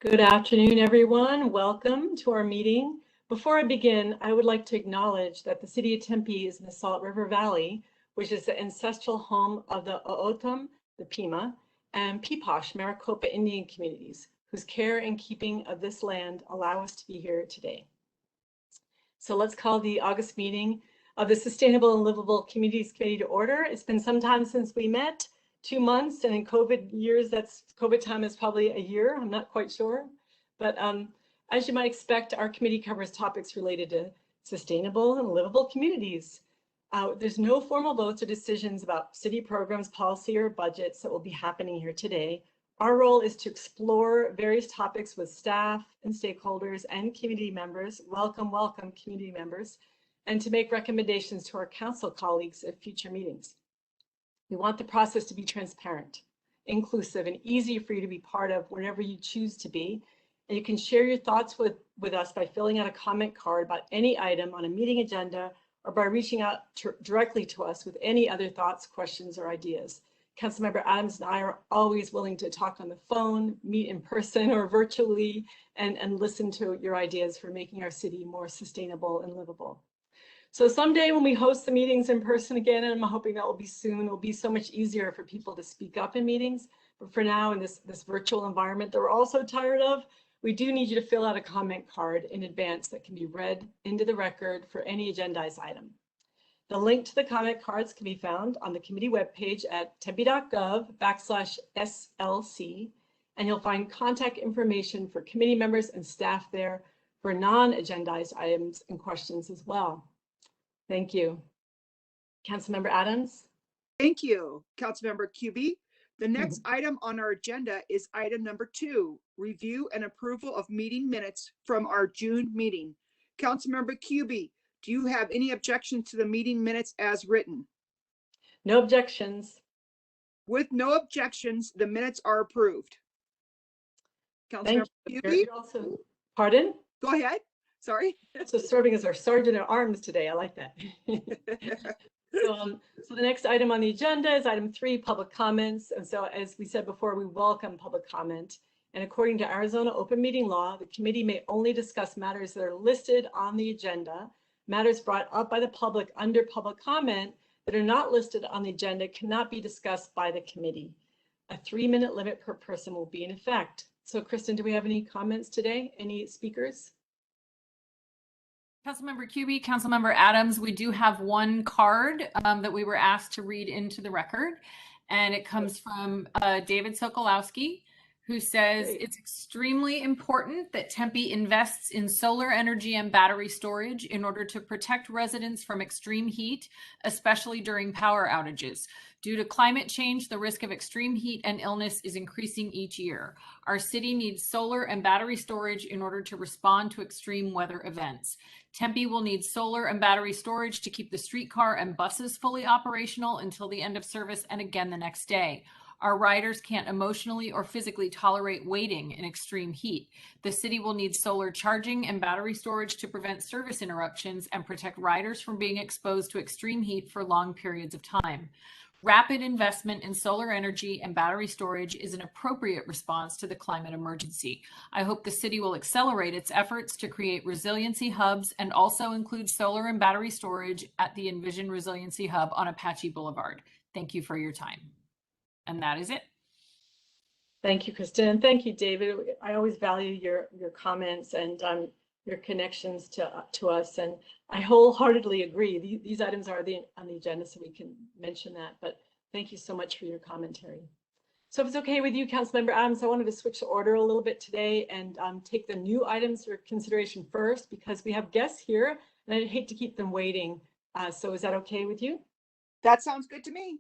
Good afternoon, everyone. Welcome to our meeting. Before I begin, I would like to acknowledge that the city of Tempe is in the Salt River Valley, which is the ancestral home of the O'odham, the Pima, and Peeposh Maricopa Indian communities, whose care and keeping of this land allow us to be here today. So let's call the August meeting of the Sustainable and Livable Communities Committee to order. It's been some time since we met. 2 months, and in COVID years, that's COVID time is probably a year. I'm not quite sure, but as you might expect, our committee covers topics related to sustainable and livable communities. There's no formal votes or decisions about city programs, policy, or budgets that will be happening here today. Our role is to explore various topics with staff and stakeholders and community members. Welcome community members, and to make recommendations to our council colleagues at future meetings. We want the process to be transparent, inclusive, and easy for you to be part of whenever you choose to be. And you can share your thoughts with us by filling out a comment card about any item on a meeting agenda or by reaching out directly to us with any other thoughts, questions, or ideas. Councilmember Adams and I are always willing to talk on the phone, meet in person or virtually, and listen to your ideas for making our city more sustainable and livable. So someday when we host the meetings in person again, and I'm hoping that will be soon, it'll be so much easier for people to speak up in meetings. But for now, in this virtual environment that we're all so tired of, we do need you to fill out a comment card in advance that can be read into the record for any agendized item. The link to the comment cards can be found on the committee webpage at tempe.gov/SLC, and you'll find contact information for committee members and staff there for non-agendized items and questions as well. Thank you. Councilmember Adams. Thank you, Councilmember Cubie. The next item on our agenda is item number 2, review and approval of meeting minutes from our June meeting. Councilmember Cubie, do you have any objections to the meeting minutes as written? No objections. With no objections, the minutes are approved. Councilmember Cubie? Pardon? Go ahead. Sorry. So serving as our sergeant at arms today. I like that. So the next item on the agenda is item 3, public comments. And so as we said before, we welcome public comment. And according to Arizona open meeting law, the committee may only discuss matters that are listed on the agenda. Matters brought up by the public under public comment that are not listed on the agenda cannot be discussed by the committee. A 3-minute limit per person will be in effect. So Kristen, do we have any comments today? Any speakers? Councilmember Cubie, Councilmember Adams, we do have one card that we were asked to read into the record, and it comes from David Sokolowski, who says it's extremely important that Tempe invests in solar energy and battery storage in order to protect residents from extreme heat, especially during power outages. Due to climate change, the risk of extreme heat and illness is increasing each year. Our city needs solar and battery storage in order to respond to extreme weather events. Tempe will need solar and battery storage to keep the streetcar and buses fully operational until the end of service and again the next day. Our riders can't emotionally or physically tolerate waiting in extreme heat. The city will need solar charging and battery storage to prevent service interruptions and protect riders from being exposed to extreme heat for long periods of time. Rapid investment in solar energy and battery storage is an appropriate response to the climate emergency. I hope the city will accelerate its efforts to create resiliency hubs and also include solar and battery storage at the Envision Resiliency Hub on Apache Boulevard. Thank you for your time. And that is it. Thank you, Kristen. And thank you, David. I always value your comments and your connections to us. And I wholeheartedly agree. These items are on the agenda, so we can mention that. But thank you so much for your commentary. So if it's okay with you, Councilmember Adams, I wanted to switch the order a little bit today and take the new items for consideration first, because we have guests here and I'd hate to keep them waiting. So is that okay with you? That sounds good to me.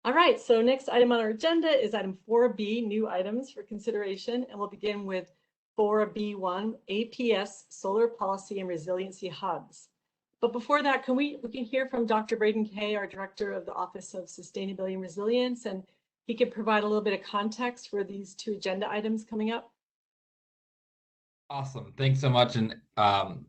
All right, so next item on our agenda is item 4B, new items for consideration, and we'll begin with 4B1, APS, Solar Policy and Resiliency Hubs. But before that, we can hear from Dr. Braden Kay, our Director of the Office of Sustainability and Resilience, and he could provide a little bit of context for these 2 agenda items coming up. Awesome. Thanks so much. And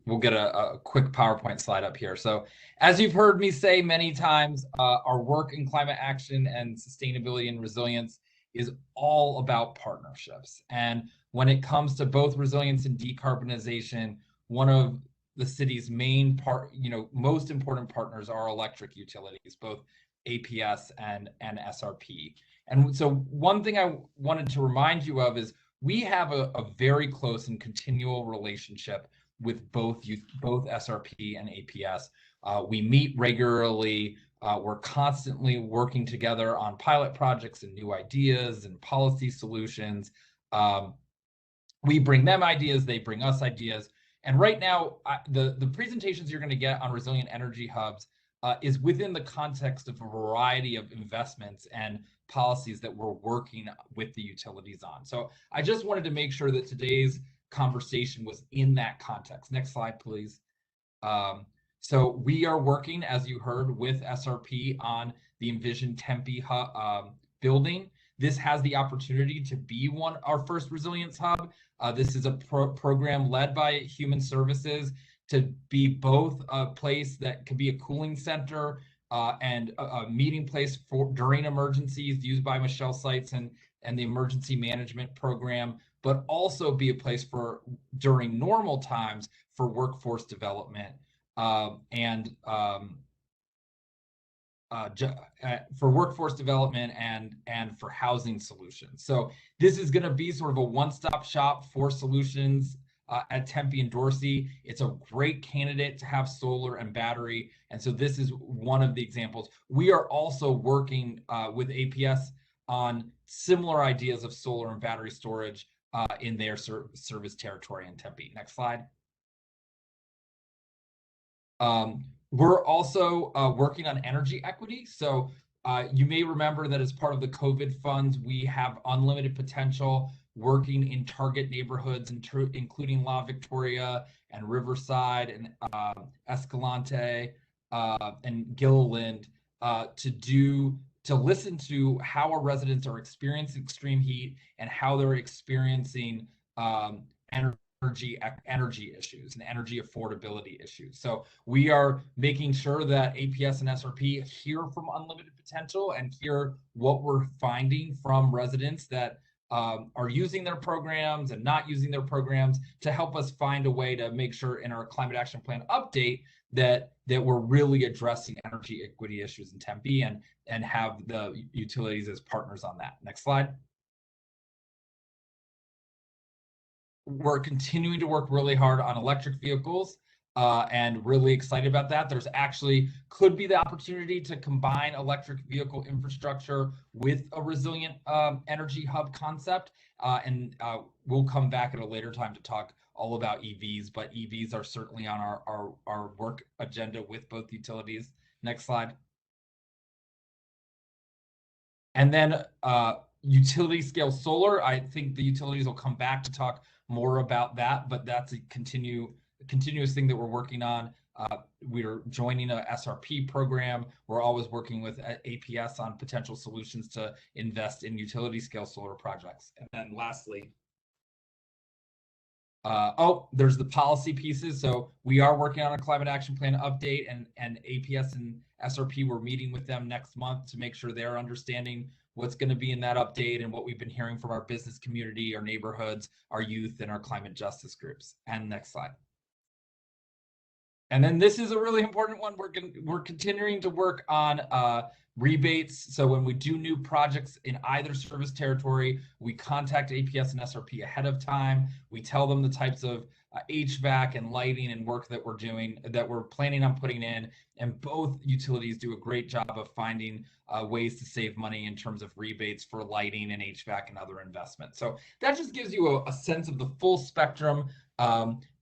we'll get a quick PowerPoint slide up here. So as you've heard me say many times, our work in climate action and sustainability and resilience is all about partnerships. And when it comes to both resilience and decarbonization, one of the city's main most important partners are electric utilities, both APS and SRP. And so one thing I wanted to remind you of is we have a very close and continual relationship with both SRP and APS. We meet regularly. We're constantly working together on pilot projects and new ideas and policy solutions. We bring them ideas, they bring us ideas. And right now, the presentations you're going to get on resilient energy hubs is within the context of a variety of investments and policies that we're working with the utilities on. So I just wanted to make sure that today's conversation was in that context. Next slide, please. So we are working, as you heard, with SRP on the Envision Tempe building. This has the opportunity to be our first resilience hub. This is a program led by Human Services to be both a place that could be a cooling center and a meeting place during emergencies used by Michelle sites and the emergency management program, but also be a place during normal times for workforce development for workforce development and for housing solutions. So this is going to be sort of a one-stop shop for solutions at Tempe and Dorsey. It's a great candidate to have solar and battery. And so this is one of the examples. We are also working with APS on similar ideas of solar and battery storage in their service territory in Tempe. Next slide. We're also working on energy equity. So you may remember that as part of the COVID funds, we have unlimited potential working in target neighborhoods, including La Victoria and Riverside and Escalante and Gilliland, to listen to how our residents are experiencing extreme heat and how they're experiencing energy issues and energy affordability issues. So we are making sure that APS and SRP hear from unlimited potential and hear what we're finding from residents that are using their programs and not using their programs to help us find a way to make sure in our climate action plan update that we're really addressing energy equity issues in Tempe and have the utilities as partners on that. Next slide. We're continuing to work really hard on electric vehicles and really excited about that. There's actually could be the opportunity to combine electric vehicle infrastructure with a resilient energy hub concept. And we'll come back at a later time to talk all about EVs, but EVs are certainly on our work agenda with both utilities. Next slide. And then utility scale solar, I think the utilities will come back to talk more about that, but that's a continuous thing that we're working on. We're joining a SRP program. We're always working with APS on potential solutions to invest in utility scale solar projects. And then lastly, there's the policy pieces. So we are working on a climate action plan update, and APS and SRP, we're meeting with them next month to make sure they're understanding what's going to be in that update and what we've been hearing from our business community, our neighborhoods, our youth, and our climate justice groups. And next slide. And then this is a really important one. We're continuing to work on rebates. So when we do new projects in either service territory, we contact APS and SRP ahead of time. We tell them the types of HVAC and lighting and work that we're doing, that we're planning on putting in. And both utilities do a great job of finding ways to save money in terms of rebates for lighting and HVAC and other investments. So that just gives you a sense of the full spectrum,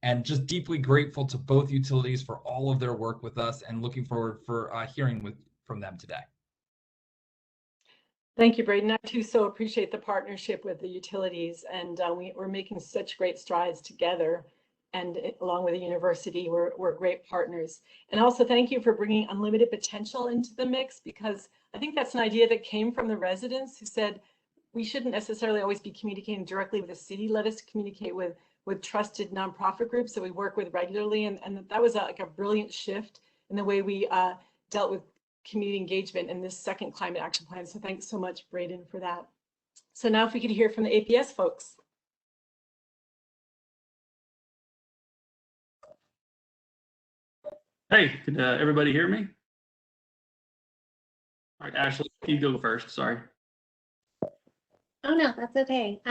and just deeply grateful to both utilities for all of their work with us, and looking forward for hearing from them today. Thank you, Braden. I too so appreciate the partnership with the utilities, and we're making such great strides together. And along with the university, we're great partners. And also thank you for bringing unlimited potential into the mix, because I think that's an idea that came from the residents who said we shouldn't necessarily always be communicating directly with the city. Let us communicate with trusted nonprofit groups that we work with regularly. And that was like a brilliant shift in the way we dealt with community engagement in this second climate action plan. So thanks so much, Braden, for that. So now if we could hear from the APS folks. Hey, could everybody hear me? All right, Ashley, you go first. Sorry. Oh, no, that's okay.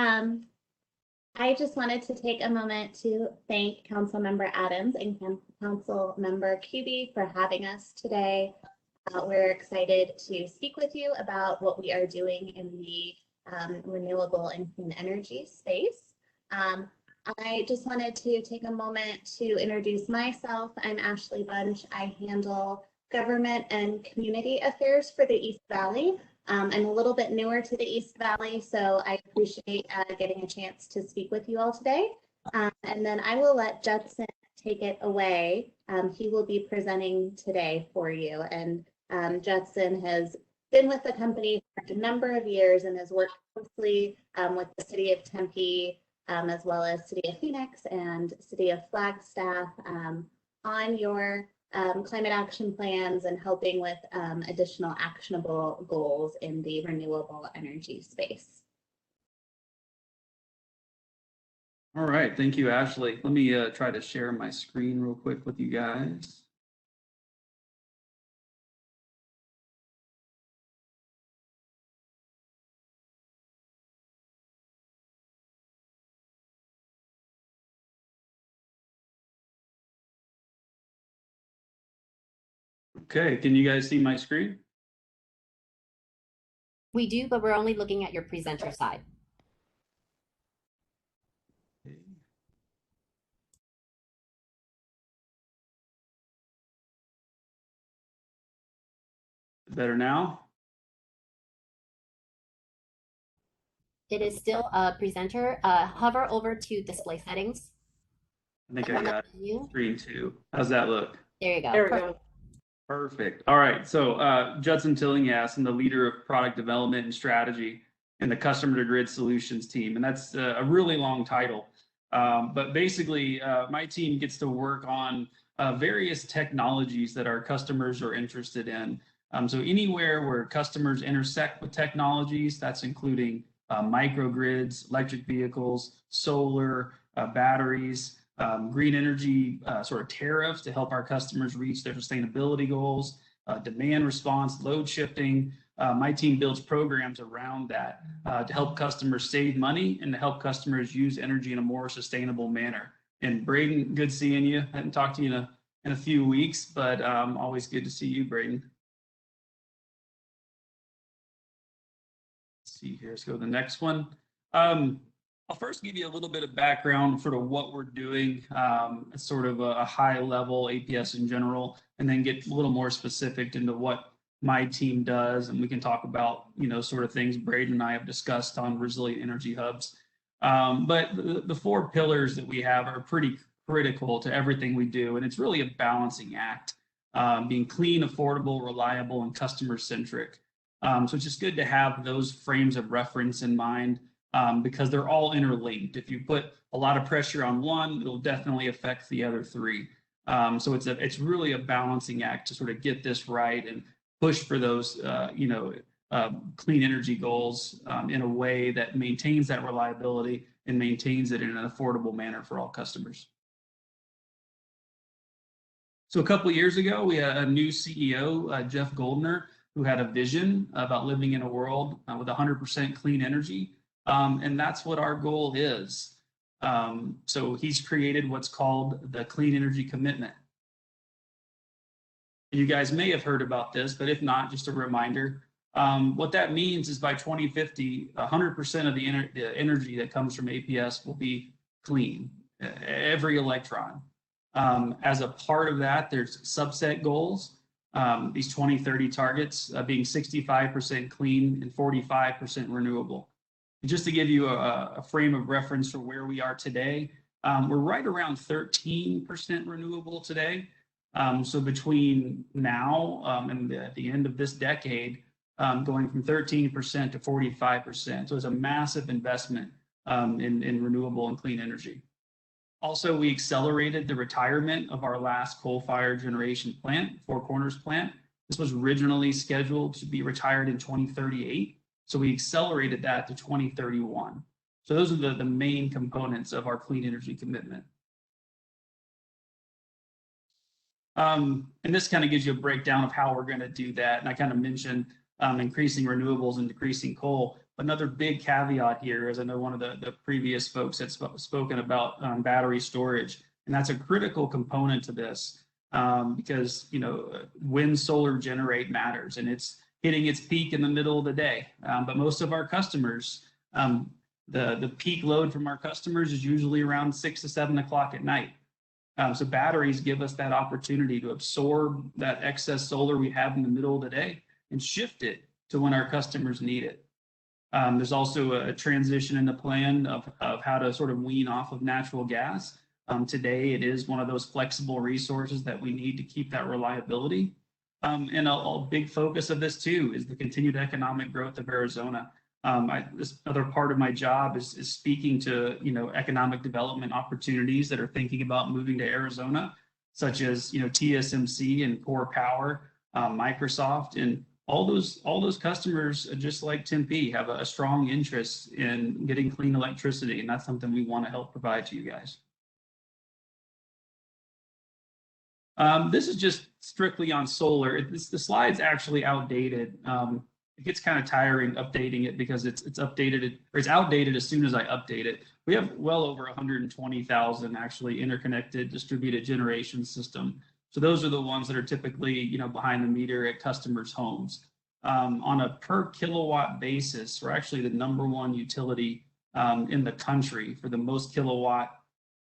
I just wanted to take a moment to thank Councilmember Adams and Councilmember Kuby for having us today. We're excited to speak with you about what we are doing in the renewable and clean energy space. I just wanted to take a moment to introduce myself. I'm Ashley Bunch. I handle government and community affairs for the East Valley. I'm a little bit newer to the East Valley, so I appreciate getting a chance to speak with you all today. And then I will let Judson take it away. He will be presenting today for you. And Judson has been with the company for a number of years and has worked closely with the city of Tempe, as well as city of Phoenix and city of Flagstaff on your climate action plans and helping with additional actionable goals in the renewable energy space. All right, thank you, Ashley. Let me try to share my screen real quick with you guys. Okay, can you guys see my screen? We do, but we're only looking at your presenter side. Better now? It is still a presenter. Hover over to display settings. I think I got screen 2. How's that look? There you go. There we go. Perfect. All right. So Judson Tillinghast, I'm the leader of product development and strategy in the customer to grid solutions team. And that's a really long title. But basically, my team gets to work on various technologies that our customers are interested in. So anywhere where customers intersect with technologies, that's including microgrids, electric vehicles, solar, batteries, green energy sort of tariffs to help our customers reach their sustainability goals, demand response, load shifting. My team builds programs around that to help customers save money and to help customers use energy in a more sustainable manner. And Braden, good seeing you. I hadn't talked to you in a few weeks, but always good to see you, Braden. Let's see here. Let's go to the next one. I'll first give you a little bit of background sort of what we're doing, sort of a high level APS in general, and then get a little more specific into what my team does. And we can talk about, sort of things Braden and I have discussed on resilient energy hubs. But the 4 pillars that we have are pretty critical to everything we do. And it's really a balancing act, being clean, affordable, reliable, and customer centric. So it's just good to have those frames of reference in mind. Because they're all interlinked. If you put a lot of pressure on one, it'll definitely affect the other 3. So it's really a balancing act to sort of get this right and push for those, clean energy goals in a way that maintains that reliability and maintains it in an affordable manner for all customers. So a couple of years ago, we had a new CEO, Jeff Goldner, who had a vision about living in a world with 100% clean energy. And that's what our goal is. So he's created what's called the Clean Energy Commitment. You guys may have heard about this, but if not, just a reminder. What that means is by 2050, 100% of the energy that comes from APS will be clean, every electron. As a part of that, there's subset goals, these 2030 targets being 65% clean and 45% renewable. Just to give you a frame of reference for where we are today, we're right around 13% renewable today. So between now and the end of this decade, going from 13% to 45%. So it's a massive investment in renewable and clean energy. Also, we accelerated the retirement of our last coal-fired generation plant, Four Corners plant. This was originally scheduled to be retired in 2038. So we accelerated that to 2031. So those are the main components of our clean energy commitment. And this kind of gives you a breakdown of how we're going to do that. And I kind of mentioned increasing renewables and decreasing coal. Another big caveat here is I know one of the previous folks had spoken about battery storage, and that's a critical component to this because, you know, when solar generate matters, and it's hitting its peak in the middle of the day. But most of our customers, the peak load from our customers is usually around 6 to 7 o'clock at night. So batteries give us that opportunity to absorb that excess solar we have in the middle of the day and shift it to when our customers need it. There's also a transition in the plan of how to sort of wean off of natural gas. Today, it is one of those flexible resources that we need to keep that reliability. And a big focus of this too is the continued economic growth of Arizona. This other part of my job is speaking to, you know, economic development opportunities that are thinking about moving to Arizona, such as, you know, TSMC and Core Power, Microsoft, and all those customers, just like Tempe, have a strong interest in getting clean electricity, and that's something we want to help provide to you guys. This is just strictly on solar. The slide's actually outdated. It gets kind of tiring updating it because it's updated, or it's outdated as soon as I update it. We have well over 120,000 actually interconnected distributed generation system. So those are the ones that are typically, you know, behind the meter at customers' homes. On a per kilowatt basis, we're actually the #1 utility in the country for the most kilowatt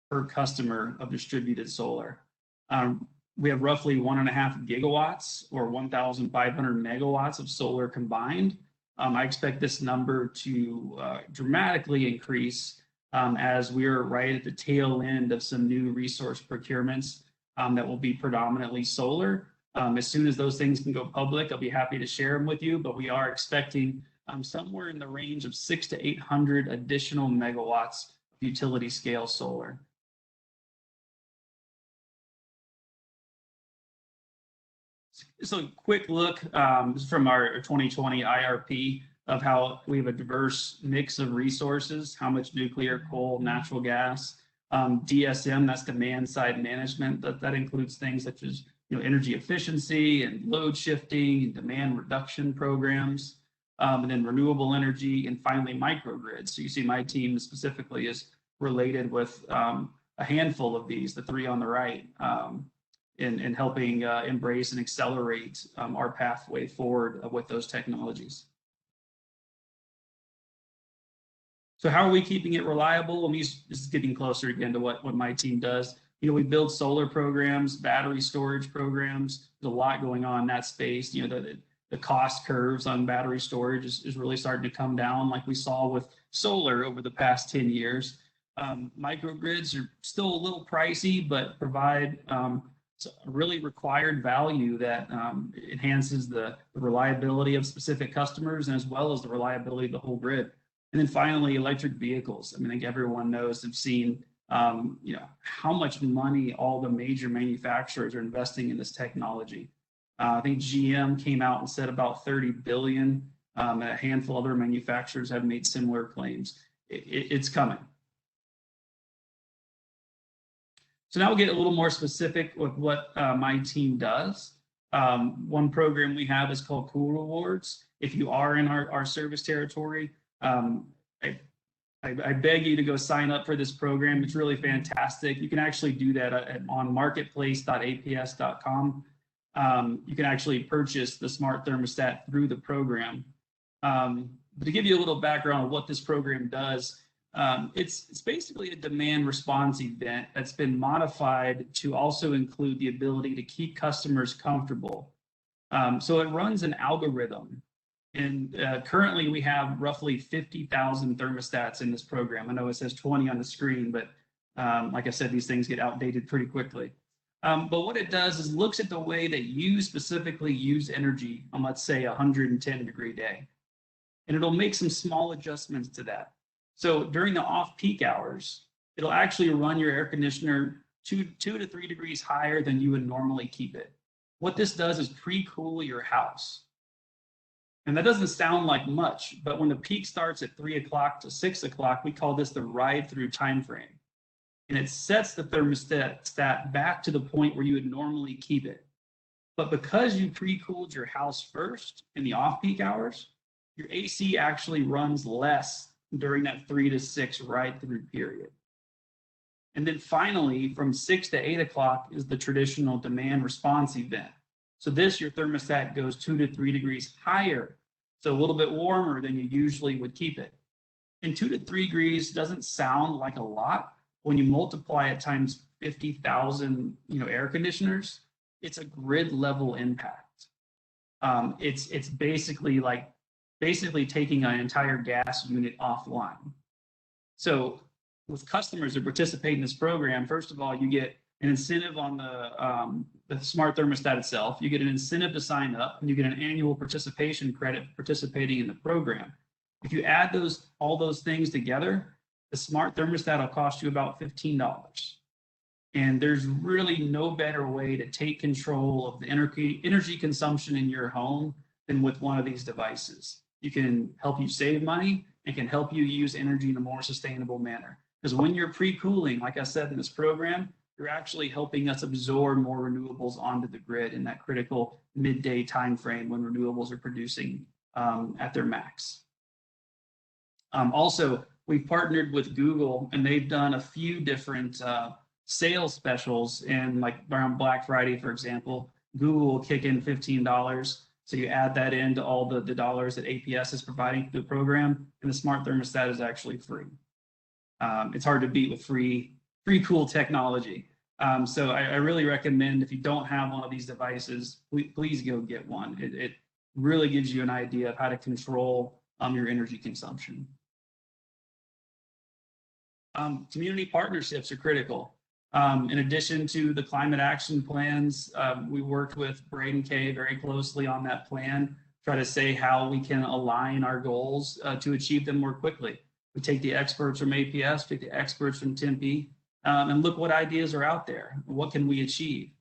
per customer of distributed solar. We have roughly 1.5 gigawatts or 1,500 megawatts of solar combined. I expect this number to dramatically increase as we're right at the tail end of some new resource procurements that will be predominantly solar. As soon as those things can go public, I'll be happy to share them with you, but we are expecting somewhere in the range of 600 to 800 additional megawatts of utility scale solar. So a quick look from our 2020 IRP of how we have a diverse mix of resources, how much nuclear, coal, natural gas, DSM, that's demand side management. That includes things such as, you know, energy efficiency and load shifting and demand reduction programs, and then renewable energy, and finally microgrids. So you see my team specifically is related with a handful of these, the three on the right, in helping embrace and accelerate our pathway forward with those technologies. So how are we keeping it reliable? I mean, this is getting closer again to what my team does. You know, we build solar programs, battery storage programs. There's a lot going on in that space. You know, the cost curves on battery storage is really starting to come down, like we saw with solar over the past 10 years. Microgrids are still a little pricey, but provide a really required value that enhances the reliability of specific customers, and as well as the reliability of the whole grid. And then finally, electric vehicles. I mean, I think everyone knows, have seen, you know, how much money all the major manufacturers are investing in this technology. I think GM came out and said about 30 billion. A handful of other manufacturers have made similar claims. It's coming. So now we'll get a little more specific with what my team does. One program we have is called Cool Rewards. If you are in our service territory, I beg you to go sign up for this program. It's really fantastic. You can actually do that on marketplace.aps.com. You can actually purchase the Smart Thermostat through the program. But to give you a little background on what this program does, it's basically a demand response event that's been modified to also include the ability to keep customers comfortable. So it runs an algorithm. And currently we have roughly 50,000 thermostats in this program. I know it says 20 on the screen, but like I said, these things get outdated pretty quickly. But what it does is looks at the way that you specifically use energy on, let's say, a 110-degree day. And it'll make some small adjustments to that. So during the off-peak hours, it'll actually run your air conditioner 2 to 3 degrees higher than you would normally keep it. What this does is pre-cool your house. And that doesn't sound like much, but when the peak starts at 3 o'clock to 6 o'clock, we call this the ride-through time frame. And it sets the thermostat back to the point where you would normally keep it. But because you pre-cooled your house first in the off-peak hours, your AC actually runs less during that 3 to 6 ride-through period. And then finally, from 6 to 8 o'clock is the traditional demand response event. So this, your thermostat goes 2 to 3 degrees higher, so a little bit warmer than you usually would keep it. And 2 to 3 degrees doesn't sound like a lot. When you multiply it times 50,000, air conditioners, it's a grid level impact. It's basically taking an entire gas unit offline. So with customers that participate in this program, first of all, you get an incentive on the smart thermostat itself. You get an incentive to sign up, and you get an annual participation credit for participating in the program. If you add all those things together, the smart thermostat will cost you about $15. And there's really no better way to take control of the energy consumption in your home than with one of these devices. You can help you save money and can help you use energy in a more sustainable manner. Because when you're pre-cooling, like I said in this program, you're actually helping us absorb more renewables onto the grid in that critical midday time frame when renewables are producing at their max. Also, we've partnered with Google, and they've done a few different sales specials. And like around Black Friday, for example, Google will kick in $15. So you add that into all the dollars that APS is providing through the program, and the smart thermostat is actually free. It's hard to beat with free cool technology. So I really recommend, if you don't have one of these devices, please go get one. It really gives you an idea of how to control your energy consumption. Community partnerships are critical. In addition to the climate action plans, we worked with Braden K very closely on that plan, try to say how we can align our goals to achieve them more quickly. We take the experts from APS, take the experts from Tempe, and look what ideas are out there. What can we achieve?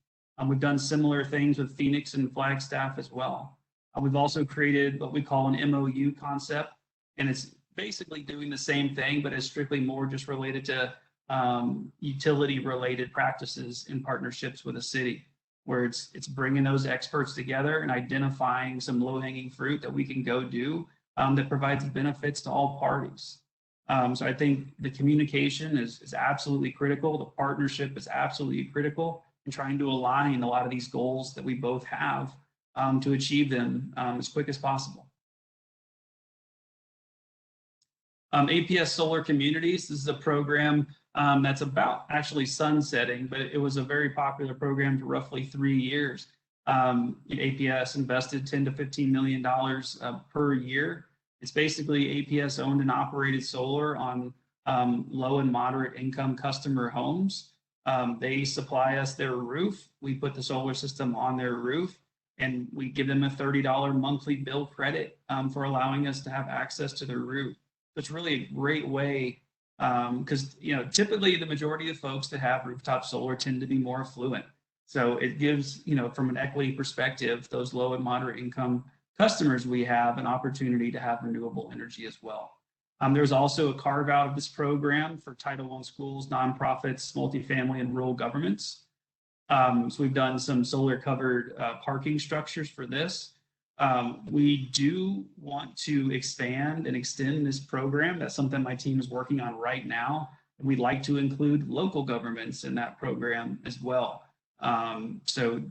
We've done similar things with Phoenix and Flagstaff as well. We've also created what we call an MOU concept, and it's basically doing the same thing, but it's strictly more just related to utility-related practices in partnerships with a city, where it's bringing those experts together and identifying some low-hanging fruit that we can go do that provides benefits to all parties. So I think the communication is absolutely critical. The partnership is absolutely critical in trying to align a lot of these goals that we both have to achieve them as quick as possible. APS Solar Communities, this is a program that's about actually sunsetting, but it was a very popular program for roughly 3 years. APS invested $10 to $15 million per year. It's basically APS owned and operated solar on low and moderate income customer homes. They supply us their roof. We put the solar system on their roof, and we give them a $30 monthly bill credit for allowing us to have access to their roof. So it's really a great way, because typically the majority of folks that have rooftop solar tend to be more affluent. So it gives, from an equity perspective, those low and moderate income customers we have an opportunity to have renewable energy as well. There's also a carve out of this program for Title I schools, nonprofits, multifamily, and rural governments. So we've done some solar covered parking structures for this. We do want to expand and extend this program. That's something my team is working on right now. And we'd like to include local governments in that program as well. So,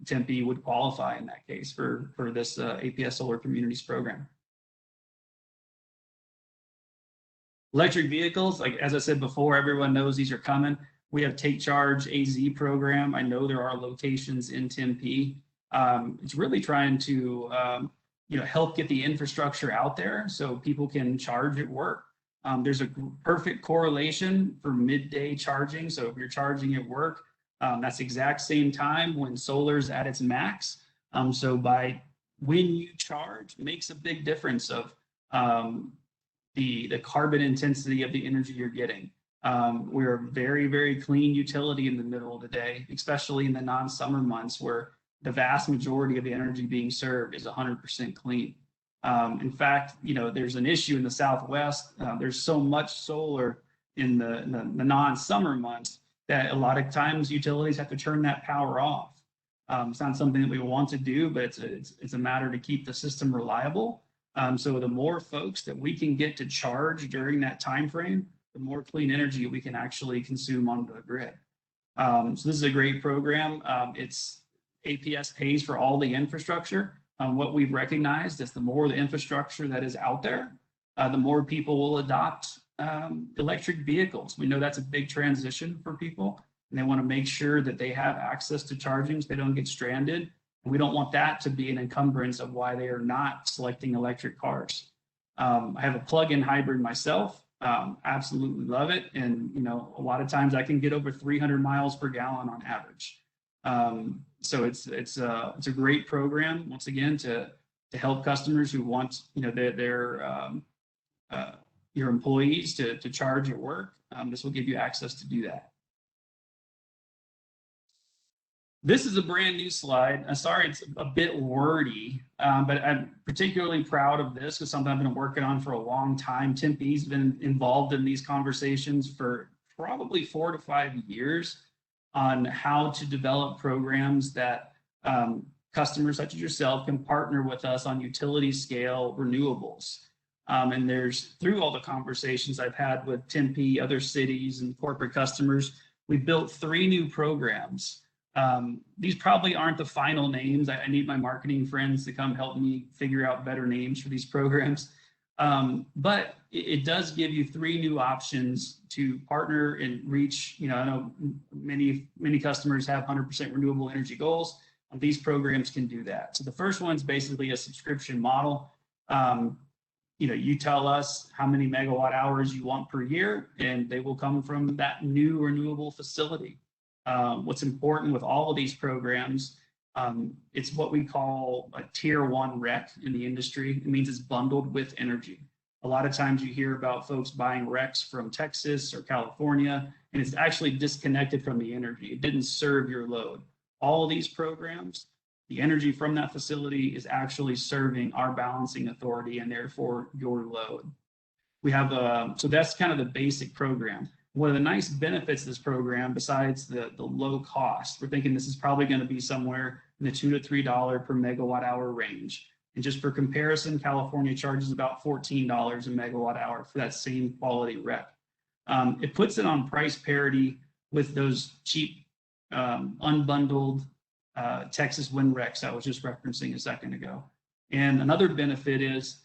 Tempe would qualify in that case for this APS Solar Communities program. Electric vehicles, like as I said before, everyone knows these are coming. We have Take Charge AZ program. I know there are locations in Tempe. It's really trying to help get the infrastructure out there so people can charge at work. There's a perfect correlation for midday charging. So if you're charging at work, that's the exact same time when solar's at its max. So when you charge, makes a big difference of the carbon intensity of the energy you're getting. We're a very, very clean utility in the middle of the day, especially in the non-summer months where the vast majority of the energy being served is 100% clean. In fact, there's an issue in the Southwest. There's so much solar in the non-summer months that a lot of times utilities have to turn that power off. It's not something that we want to do, but it's a matter to keep the system reliable. So the more folks that we can get to charge during that time frame, the more clean energy we can actually consume onto the grid. So this is a great program. It's APS pays for all the infrastructure. What we've recognized is the more the infrastructure that is out there, the more people will adopt electric vehicles. We know that's a big transition for people, and they want to make sure that they have access to charging so they don't get stranded. And we don't want that to be an encumbrance of why they are not selecting electric cars. I have a plug-in hybrid myself. Absolutely love it. And, a lot of times I can get over 300 miles per gallon on average. So it's a great program, once again, to help customers who want, your employees to charge at work. This will give you access to do that. This is a brand new slide. I'm sorry, it's a bit wordy, but I'm particularly proud of this because something I've been working on for a long time. Tempe's been involved in these conversations for probably 4 to 5 years on how to develop programs that customers such as yourself can partner with us on utility scale renewables. And there's, through all the conversations I've had with Tempe, other cities and corporate customers, we built 3 new programs. These probably aren't the final names. I need my marketing friends to come help me figure out better names for these programs. But it does give you 3 new options to partner and reach. I know many customers have 100% renewable energy goals. These programs can do that. So the first one's basically a subscription model. You tell us how many megawatt hours you want per year, and they will come from that new renewable facility. What's important with all of these programs, it's what we call a tier 1 REC in the industry. It means it's bundled with energy. A lot of times you hear about folks buying RECs from Texas or California, and it's actually disconnected from the energy. It didn't serve your load. All of these programs, the energy from that facility is actually serving our balancing authority and therefore your load. We have so that's kind of the basic program. One of the nice benefits of this program, besides the low cost, we're thinking this is probably going to be somewhere in the $2 to $3 per megawatt hour range. And just for comparison, California charges about $14 a megawatt hour for that same quality REC. It puts it on price parity with those cheap unbundled Texas wind RECs I was just referencing a second ago. And another benefit is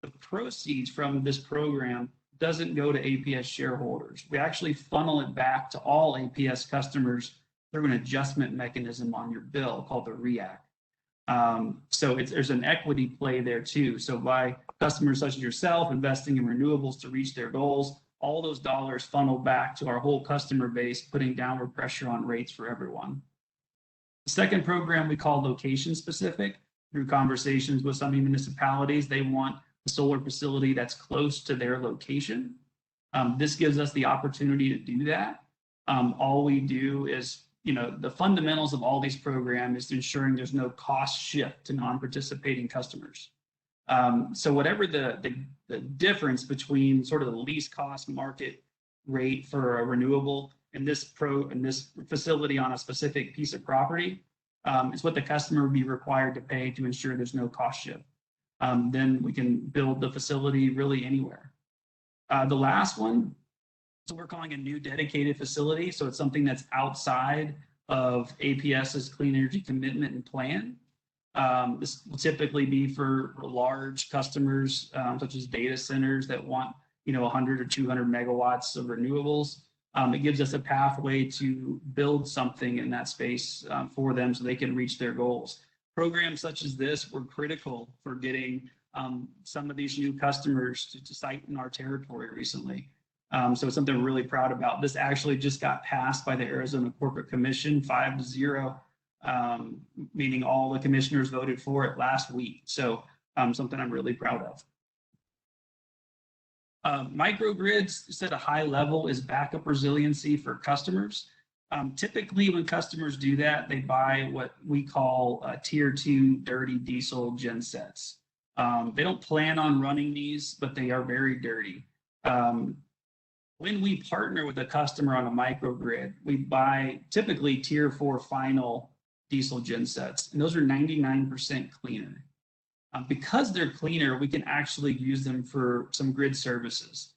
the proceeds from this program doesn't go to APS shareholders. We actually funnel it back to all APS customers through an adjustment mechanism on your bill called the REAC. So there's an equity play there too. So by customers such as yourself investing in renewables to reach their goals, all those dollars funnel back to our whole customer base, putting downward pressure on rates for everyone. The second program we call location specific. Through conversations with some municipalities, they want a solar facility that's close to their location. This gives us the opportunity to do that. All we do is, the fundamentals of all these programs is ensuring there's no cost shift to non-participating customers. So whatever the difference between sort of the least cost market rate for a renewable and this facility on a specific piece of property is what the customer would be required to pay to ensure there's no cost shift. Then we can build the facility really anywhere. The last one, so we're calling a new dedicated facility. So it's something that's outside of APS's clean energy commitment and plan. This will typically be for large customers, such as data centers that want 100 or 200 megawatts of renewables. It gives us a pathway to build something in that space for them so they can reach their goals. Programs such as this were critical for getting some of these new customers to site in our territory recently. So it's something we're really proud about. This actually just got passed by the Arizona Corporate Commission 5-0, meaning all the commissioners voted for it last week. So something I'm really proud of. Microgrids, just at a high level, is backup resiliency for customers. Typically, when customers do that, they buy what we call tier 2 dirty diesel gensets. They don't plan on running these, but they are very dirty. When we partner with a customer on a microgrid, we buy typically tier 4 final diesel gensets, and those are 99% cleaner. Because they're cleaner, we can actually use them for some grid services.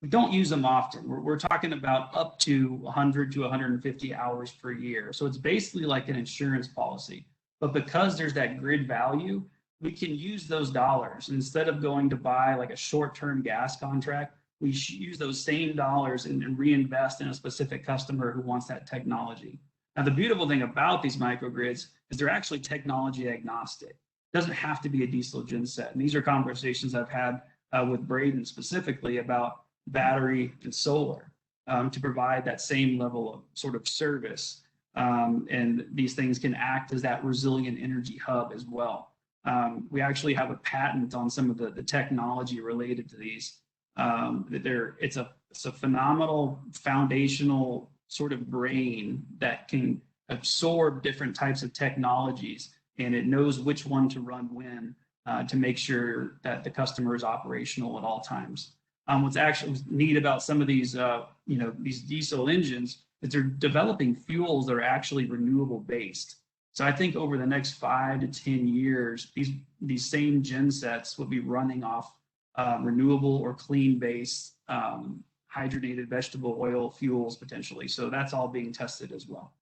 We don't use them often. We're talking about up to 100 to 150 hours per year. So it's basically like an insurance policy. But because there's that grid value, we can use those dollars. Instead of going to buy like a short-term gas contract, we use those same dollars and reinvest in a specific customer who wants that technology. Now, the beautiful thing about these microgrids is they're actually technology agnostic. It doesn't have to be a diesel genset. And these are conversations I've had with Braden specifically about battery and solar to provide that same level of sort of service. And these things can act as that resilient energy hub as well. We actually have a patent on some of the technology related to these. It's a phenomenal foundational sort of brain that can absorb different types of technologies, and it knows which one to run when to make sure that the customer is operational at all times. What's actually neat about some of these, these diesel engines is they're developing fuels that are actually renewable based. So I think over the next 5 to 10 years, these same gensets will be running off renewable or clean based hydrogenated vegetable oil fuels potentially. So that's all being tested as well.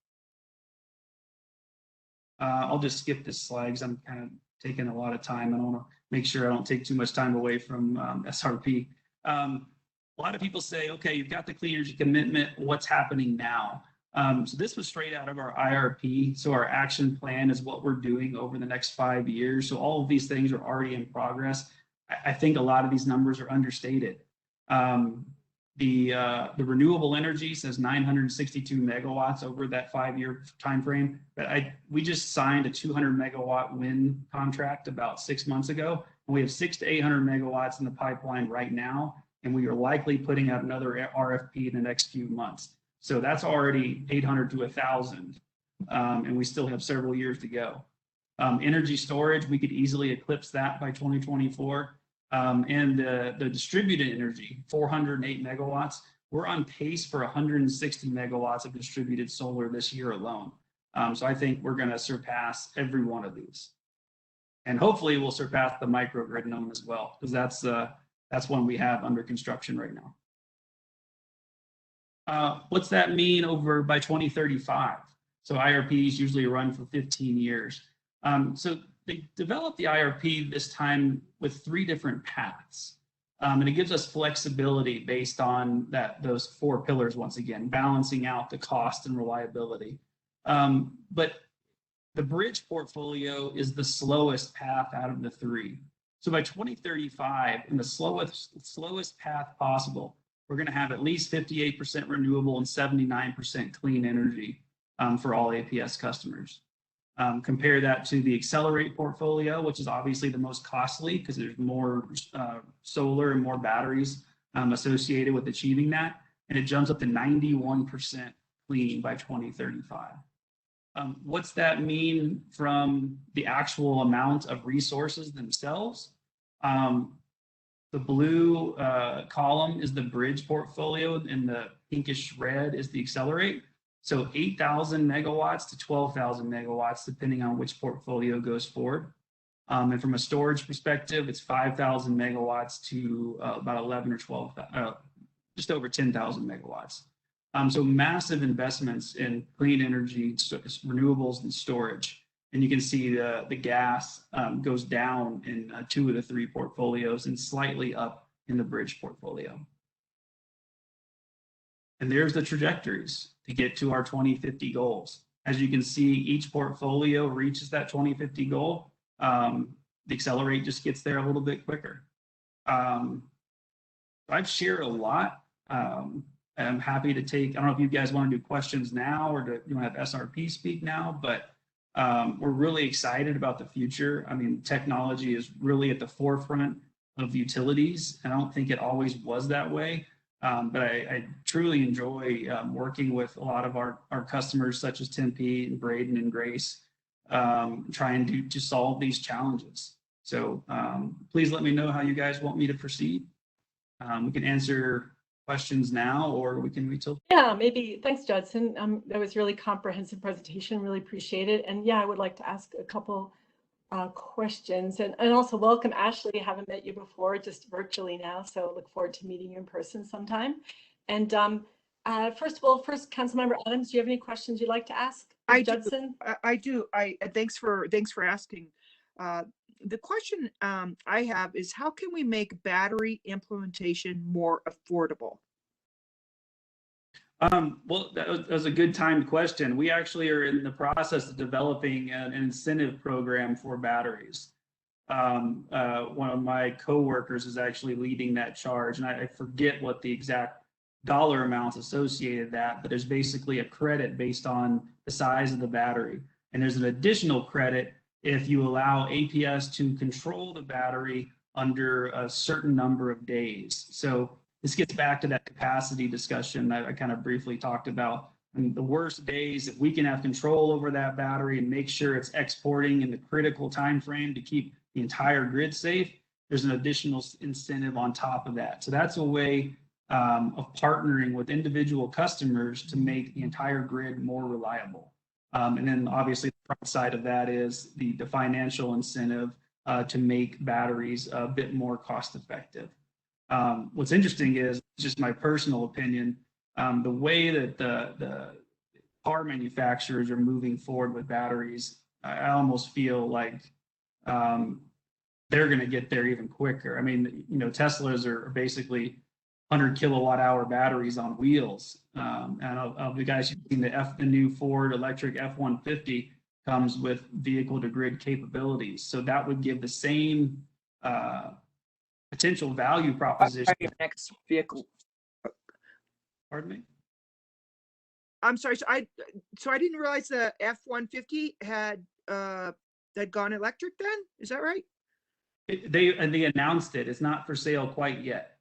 I'll just skip this slide because I'm kind of taking a lot of time. I don't want to make sure I don't take too much time away from SRP. A lot of people say, okay, you've got the clean energy commitment. What's happening now? So this was straight out of our IRP. So our action plan is what we're doing over the next 5 years. So all of these things are already in progress. I think a lot of these numbers are understated. The renewable energy says 962 megawatts over that 5-year time frame. But we just signed a 200 megawatt wind contract about 6 months ago. And we have 600 to 800 megawatts in the pipeline right now. And we are likely putting out another RFP in the next few months. So that's already 800 to 1,000. And we still have several years to go. Energy storage, we could easily eclipse that by 2024. And the distributed energy, 408 megawatts, we're on pace for 160 megawatts of distributed solar this year alone. So I think we're going to surpass every one of these. And hopefully we'll surpass the microgrid known as well, because that's one we have under construction right now. What's that mean over by 2035? So IRPs usually run for 15 years. So they developed the IRP this time with 3 different paths. And it gives us flexibility based on those 4 pillars, once again, balancing out the cost and reliability. But the bridge portfolio is the slowest path out of the 3. So by 2035, in the slowest path possible, we're going to have at least 58% renewable and 79% clean energy for all APS customers. Compare that to the Accelerate portfolio, which is obviously the most costly because there's more solar and more batteries associated with achieving that. And it jumps up to 91% clean by 2035. What's that mean from the actual amount of resources themselves? The blue column is the bridge portfolio and the pinkish red is the Accelerate. So 8,000 megawatts to 12,000 megawatts, depending on which portfolio goes forward. And from a storage perspective, it's 5,000 megawatts to about 11 or 12, just over 10,000 megawatts. So massive investments in clean energy, renewables, and storage. And you can see the gas goes down in 2 of the 3 portfolios and slightly up in the bridge portfolio. And there's the trajectories to get to our 2050 goals. As you can see, each portfolio reaches that 2050 goal. The Accelerate just gets there a little bit quicker. I've shared a lot. I'm happy to take, I don't know if you guys want to do questions now or do you want to have SRP speak now, but we're really excited about the future. I mean, technology is really at the forefront of utilities. And I don't think it always was that way. But I truly enjoy working with a lot of our customers, such as Tempe and Braden and Grace, trying to solve these challenges. So please let me know how you guys want me to proceed. We can answer questions now, or we can wait till. Yeah, maybe. Thanks, Judson. That was really comprehensive presentation. Really appreciate it. And yeah, I would like to ask a couple questions, and also welcome Ashley. I haven't met you before, just virtually now, so look forward to meeting you in person sometime. And first of all, Councilmember Adams, do you have any questions you'd like to ask Judson? I do. Thanks for asking. The question I have is, how can we make battery implementation more affordable? Well, that was a good timed question. We actually are in the process of developing an incentive program for batteries. One of my coworkers is actually leading that charge, and I forget what the exact dollar amounts associated with that, but there's basically a credit based on the size of the battery. And there's an additional credit if you allow APS to control the battery under a certain number of days. So this gets back to that capacity discussion that I kind of briefly talked about. And the worst days, if we can have control over that battery and make sure it's exporting in the critical time frame to keep the entire grid safe, there's an additional incentive on top of that. So that's a way of partnering with individual customers to make the entire grid more reliable. And then obviously the front side of that is the financial incentive to make batteries a bit more cost effective. What's interesting is, just my personal opinion, the way that the car manufacturers are moving forward with batteries, I almost feel like they're going to get there even quicker. I mean, you know, Teslas are basically 100 kilowatt hour batteries on wheels. And the guys who've seen the new Ford electric F-150 comes with vehicle to grid capabilities. So that would give the same potential value proposition. Your next vehicle. Pardon me? I'm sorry. So I didn't realize the F-150 had gone electric then. Is that right? They announced it. It's not for sale quite yet.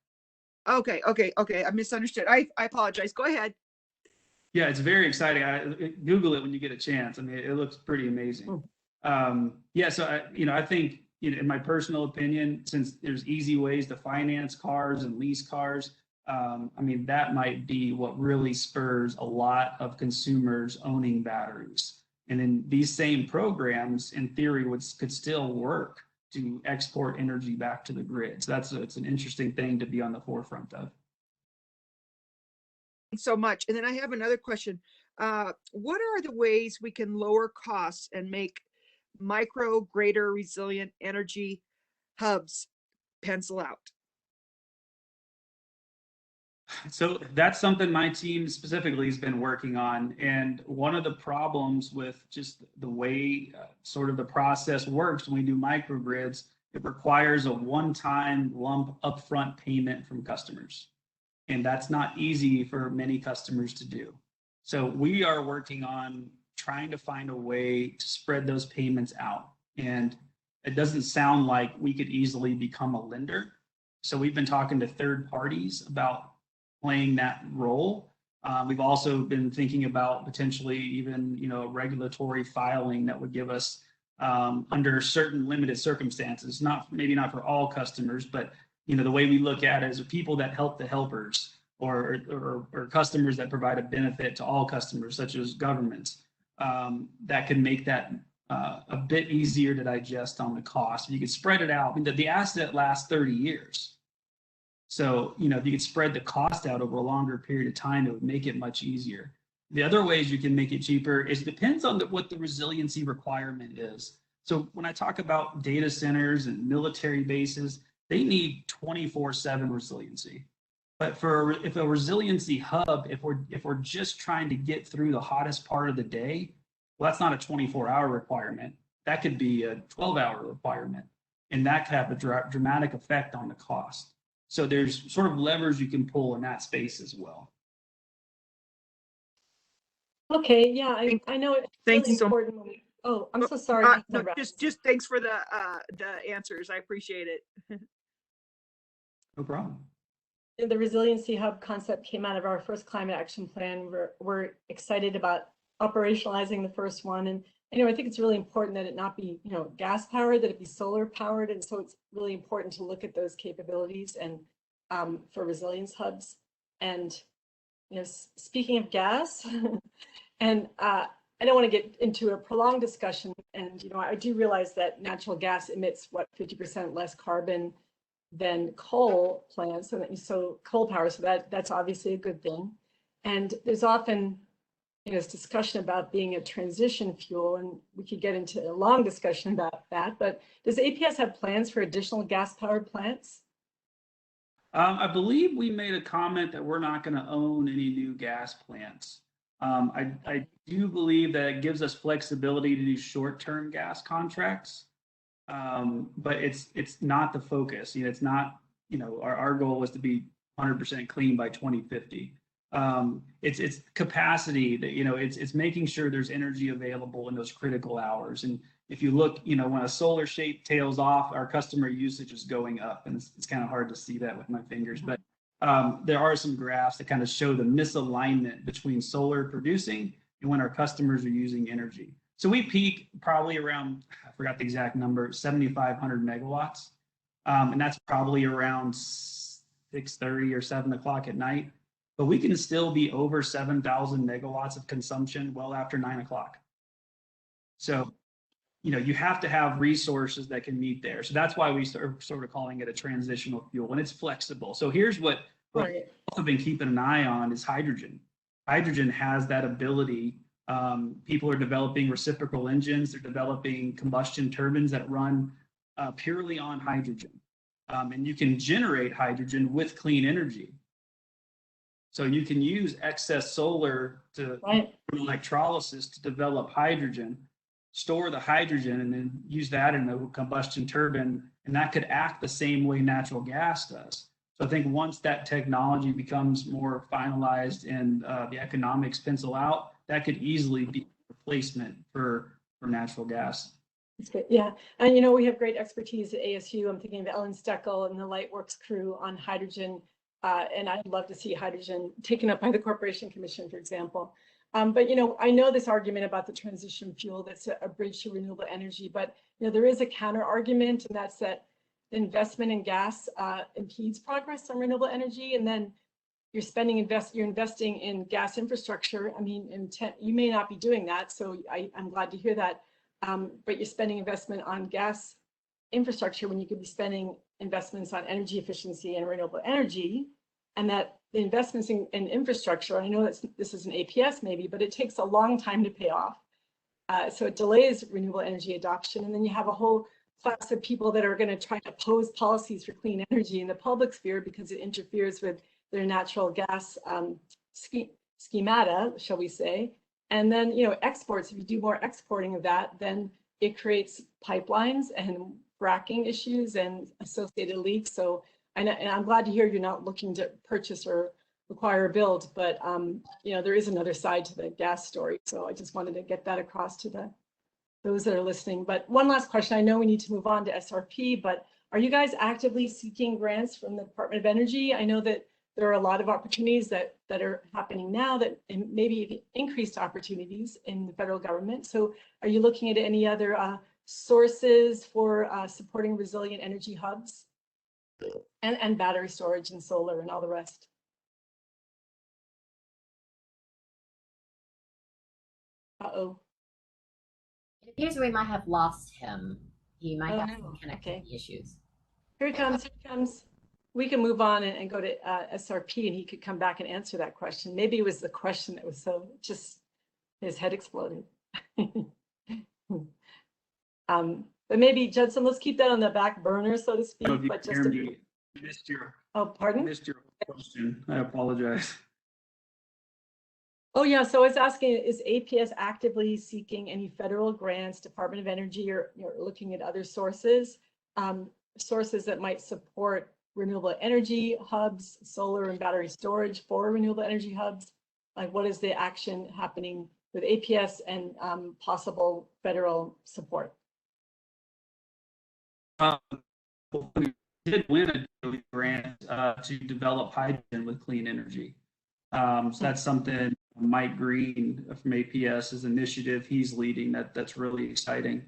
Okay. I misunderstood. I apologize. Go ahead. Yeah, it's very exciting. Google it when you get a chance. I mean, it looks pretty amazing. Yeah, so I think, in my personal opinion, since there's easy ways to finance cars and lease cars, I mean, that might be what really spurs a lot of consumers owning batteries. And then these same programs, in theory, could still work to export energy back to the grid. So it's an interesting thing to be on the forefront of. Thanks so much. And then I have another question. What are the ways we can lower costs and make micro greater resilient energy hubs pencil out? So that's something my team specifically has been working on. And one of the problems with just the way sort of the process works when we do microgrids, it requires a one-time lump upfront payment from customers. And that's not easy for many customers to do. So we are working on trying to find a way to spread those payments out. And it doesn't sound like we could easily become a lender. So we've been talking to third parties about playing that role. We've also been thinking about potentially even, regulatory filing that would give us under certain limited circumstances, maybe not for all customers, but the way we look at it is people that help the helpers, or customers that provide a benefit to all customers, such as governments, that can make that a bit easier to digest on the cost. If you could spread it out, I mean, the asset lasts 30 years. So, if you could spread the cost out over a longer period of time, it would make it much easier. The other ways you can make it cheaper is depends on what the resiliency requirement is. So when I talk about data centers and military bases, they need 24/7 resiliency. But if a resiliency hub, if we're just trying to get through the hottest part of the day, well, that's not a 24-hour requirement. That could be a 12-hour requirement, and that could have a dramatic effect on the cost. So there's sort of levers you can pull in that space as well. Okay, yeah, I know it's Thanks really so much. important. Oh, I'm so sorry. No, just thanks for the answers. I appreciate it. No problem. The resiliency hub concept came out of our first climate action plan. We're excited about operationalizing the first one, and I think it's really important that it not be, gas powered, that it be solar powered. And so it's really important to look at those capabilities and for resilience hubs. And, speaking of gas, and I don't want to get into a prolonged discussion. And, I do realize that natural gas emits 50% less carbon than coal plants. So coal power, so that's obviously a good thing. And there's often this discussion about being a transition fuel, and we could get into a long discussion about that. But does APS have plans for additional gas-powered plants? I believe we made a comment that we're not going to own any new gas plants. I do believe that it gives us flexibility to do short-term gas contracts, but it's not the focus. It's not. Our goal was to be 100% clean by 2050. It's capacity that, it's making sure there's energy available in those critical hours. And if you look, when a solar shape tails off, our customer usage is going up, and it's kind of hard to see that with my fingers, but there are some graphs that kind of show the misalignment between solar producing and when our customers are using energy. So we peak probably around, I forgot the exact number, 7,500 megawatts. And that's probably around 6:30 or 7 o'clock at night. But we can still be over 7,000 megawatts of consumption well after 9 o'clock. So, you have to have resources that can meet there. So that's why we are sort of calling it a transitional fuel, and it's flexible. So here's what we've also been keeping an eye on is hydrogen. Hydrogen has that ability. People are developing reciprocal engines. They're developing combustion turbines that run purely on hydrogen. And you can generate hydrogen with clean energy. So you can use excess solar to electrolysis to develop hydrogen, store the hydrogen, and then use that in a combustion turbine. And that could act the same way natural gas does. So I think once that technology becomes more finalized and the economics pencil out, that could easily be a replacement for natural gas. That's good. Yeah. And, we have great expertise at ASU. I'm thinking of Ellen Steckel and the Lightworks crew on hydrogen. And I'd love to see hydrogen taken up by the Corporation Commission, for example. But, I know this argument about the transition fuel, that's a bridge to renewable energy, but, there is a counter argument, and that's that investment in gas impedes progress on renewable energy. And then you're investing in gas infrastructure. I mean, you may not be doing that. So I'm glad to hear that. But you're spending investment on gas infrastructure when you could be spending investments on energy efficiency and renewable energy, and that the investments in infrastructure, I know that this is an APS maybe, but it takes a long time to pay off. So it delays renewable energy adoption. And then you have a whole class of people that are going to try to oppose policies for clean energy in the public sphere because it interferes with their natural gas schemata, shall we say. And then, exports, if you do more exporting of that, then it creates pipelines and fracking issues and associated leaks. So, and I'm glad to hear you're not looking to purchase or require a build, but, there is another side to the gas story. So I just wanted to get that across to those that are listening. But one last question, I know we need to move on to SRP, but are you guys actively seeking grants from the Department of Energy? I know that there are a lot of opportunities that are happening now, that maybe increased opportunities in the federal government. So are you looking at any other sources for supporting resilient energy hubs and battery storage and solar and all the rest? Uh-oh. It appears we might have lost him. He might have some Okay. connectivity issues. Here he comes, here he comes. We can move on and go to SRP, and he could come back and answer that question. Maybe it was the question that was so just, his head exploded. But maybe, Judson, let's keep that on the back burner, so to speak. But just to... missed your, pardon? Missed your question. I apologize. Oh, yeah. So I was asking, is APS actively seeking any federal grants, Department of Energy, or looking at other sources, sources that might support renewable energy hubs, solar and battery storage for renewable energy hubs? Like, what is the action happening with APS and possible federal support? We did win a grant to develop hydrogen with clean energy. So that's something Mike Green from APS's initiative he's leading. That's really exciting.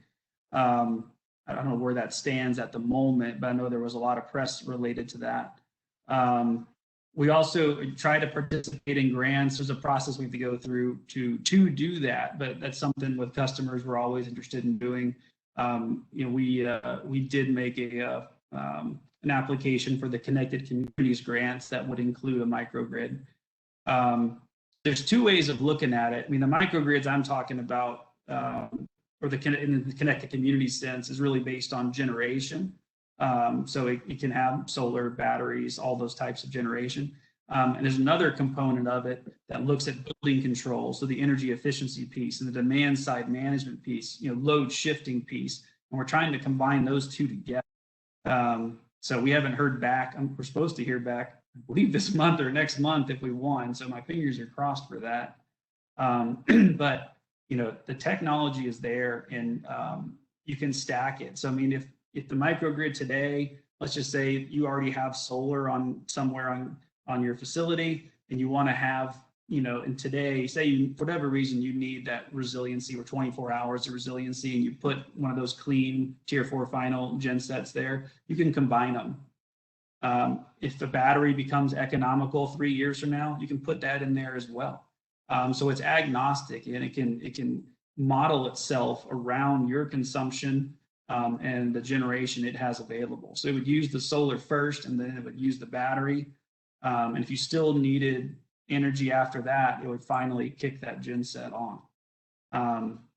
I don't know where that stands at the moment, but I know there was a lot of press related to that. We also try to participate in grants. There's a process we have to go through to do that, but that's something with customers we're always interested in doing. We did make an application for the Connected Communities grants that would include a microgrid. There's two ways of looking at it. I mean, the microgrids I'm talking about, or in the Connected Communities sense, is really based on generation. So it can have solar, batteries, all those types of generation. And there's another component of it that looks at building control, so the energy efficiency piece and the demand side management piece, load shifting piece. And we're trying to combine those two together. So we haven't heard back. We're supposed to hear back, I believe, this month or next month if we won. So my fingers are crossed for that. But the technology is there, and you can stack it. So I mean, if the microgrid today, let's just say you already have solar on somewhere on your facility, and you want to have, and today, say you, for whatever reason, you need that resiliency or 24 hours of resiliency, and you put one of those clean tier 4 final gen sets there, you can combine them. If the battery becomes economical 3 years from now, you can put that in there as well. So it's agnostic, and it can model itself around your consumption and the generation it has available. So it would use the solar first, and then it would use the battery. And if you still needed energy after that, it would finally kick that gen set on.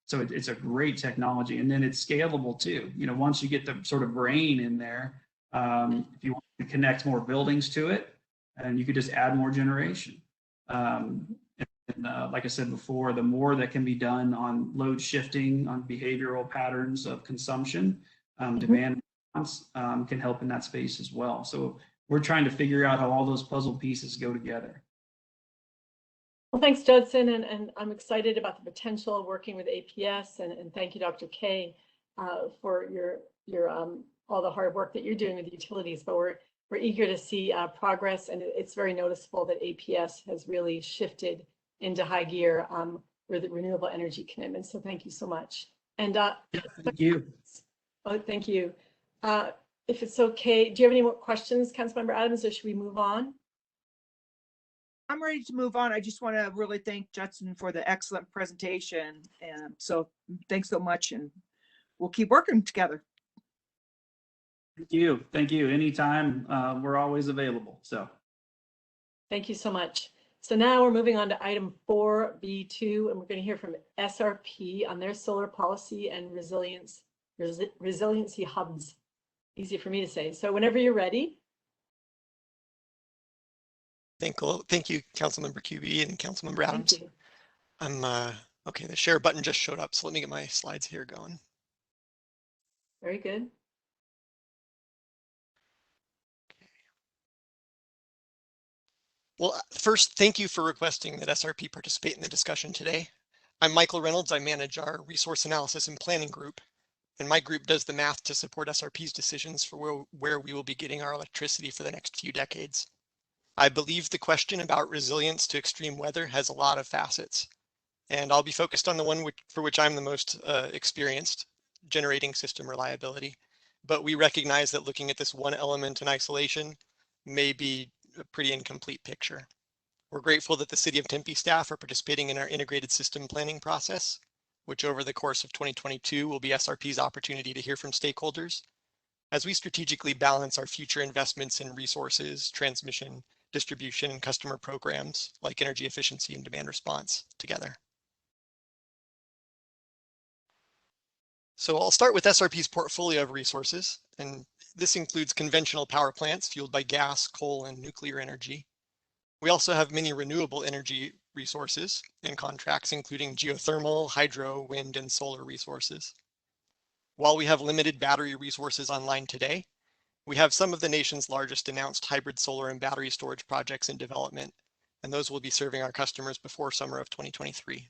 So it's a great technology, and then it's scalable too. Once you get the sort of brain in there, if you want to connect more buildings to it, and you could just add more generation. Like I said before, the more that can be done on load shifting, on behavioral patterns of consumption, demand response can help in that space as well. So we're trying to figure out how all those puzzle pieces go together. Well, thanks, Judson, and I'm excited about the potential of working with APS, and thank you, Dr. K, for your all the hard work that you're doing with the utilities. But we're eager to see progress, and it's very noticeable that APS has really shifted into high gear with the renewable energy commitment. So thank you so much. And thank you. Oh, thank you. If it's okay, do you have any more questions, Councilmember Adams, or should we move on? I'm ready to move on. I just want to really thank Judson for the excellent presentation. And so thanks so much, and we'll keep working together. Thank you. Thank you. Anytime, we're always available. So thank you so much. So now we're moving on to item 4B2, and we're going to hear from SRP on their solar policy and resiliency hubs. Easy for me to say. So whenever you're ready. Thank you, Councilmember QB and Councilmember Adams. Okay, the share button just showed up, so let me get my slides here going. Very good. Well, first, thank you for requesting that SRP participate in the discussion today. I'm Michael Reynolds. I manage our resource analysis and planning group, and my group does the math to support SRP's decisions for where we will be getting our electricity for the next few decades. I believe the question about resilience to extreme weather has a lot of facets, and I'll be focused on the one for which I'm the most experienced, generating system reliability. But we recognize that looking at this one element in isolation may be a pretty incomplete picture. We're grateful that the City of Tempe staff are participating in our integrated system planning process, which over the course of 2022 will be SRP's opportunity to hear from stakeholders as we strategically balance our future investments in resources, transmission, distribution, and customer programs like energy efficiency and demand response together. So I'll start with SRP's portfolio of resources, and this includes conventional power plants fueled by gas, coal, and nuclear energy. We also have many renewable energy resources and contracts, including geothermal, hydro, wind, and solar resources. While we have limited battery resources online today, we have some of the nation's largest announced hybrid solar and battery storage projects in development, and those will be serving our customers before summer of 2023.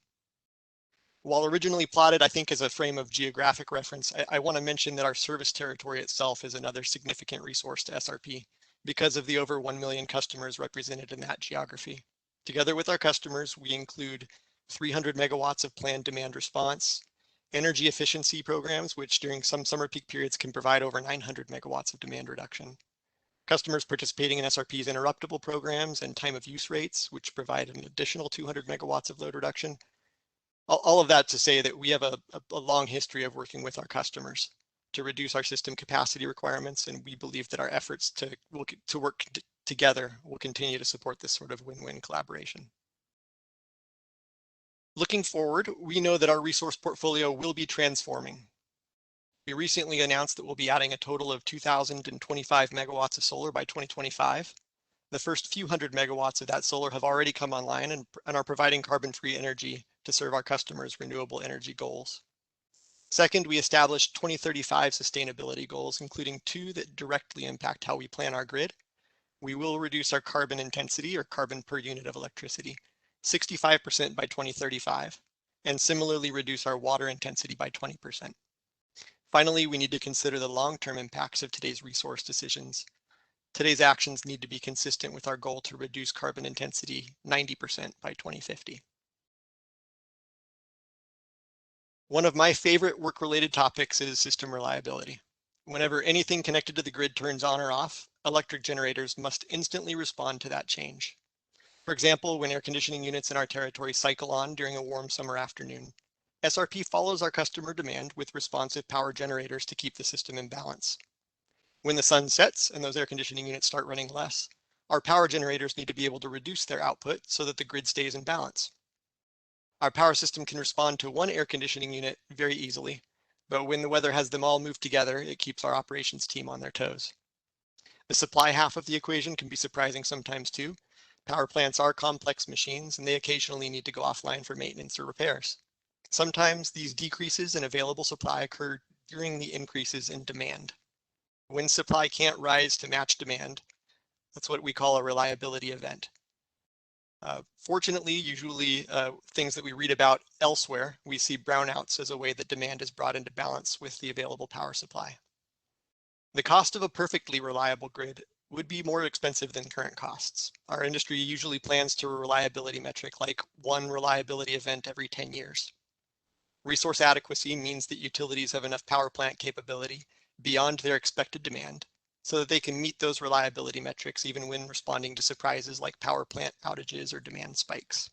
While originally plotted, I think, as a frame of geographic reference, I want to mention that our service territory itself is another significant resource to SRP because of the over 1 million customers represented in that geography. Together with our customers, we include 300 megawatts of planned demand response, energy efficiency programs, which during some summer peak periods can provide over 900 megawatts of demand reduction. Customers participating in SRP's interruptible programs and time of use rates, which provide an additional 200 megawatts of load reduction. All of that to say that we have a long history of working with our customers to reduce our system capacity requirements, and we believe that our efforts to work together will continue to support this sort of win-win collaboration. Looking forward, we know that our resource portfolio will be transforming. We recently announced that we'll be adding a total of 2,025 megawatts of solar by 2025. The first few hundred megawatts of that solar have already come online and are providing carbon-free energy to serve our customers' renewable energy goals. Second, we established 2035 sustainability goals, including 2 that directly impact how we plan our grid. We will reduce our carbon intensity, or carbon per unit of electricity, 65% by 2035, and similarly reduce our water intensity by 20%. Finally, we need to consider the long-term impacts of today's resource decisions. Today's actions need to be consistent with our goal to reduce carbon intensity 90% by 2050. One of my favorite work-related topics is system reliability. Whenever anything connected to the grid turns on or off, electric generators must instantly respond to that change. For example, when air conditioning units in our territory cycle on during a warm summer afternoon, SRP follows our customer demand with responsive power generators to keep the system in balance. When the sun sets and those air conditioning units start running less, our power generators need to be able to reduce their output so that the grid stays in balance. Our power system can respond to one air conditioning unit very easily, but when the weather has them all moved together, it keeps our operations team on their toes. The supply half of the equation can be surprising sometimes too. Power plants are complex machines and they occasionally need to go offline for maintenance or repairs. Sometimes these decreases in available supply occur during the increases in demand. When supply can't rise to match demand, that's what we call a reliability event. Fortunately, usually things that we read about elsewhere, we see brownouts as a way that demand is brought into balance with the available power supply. The cost of a perfectly reliable grid would be more expensive than current costs. Our industry usually plans to a reliability metric like 1 reliability event every 10 years. Resource adequacy means that utilities have enough power plant capability beyond their expected demand so that they can meet those reliability metrics even when responding to surprises like power plant outages or demand spikes.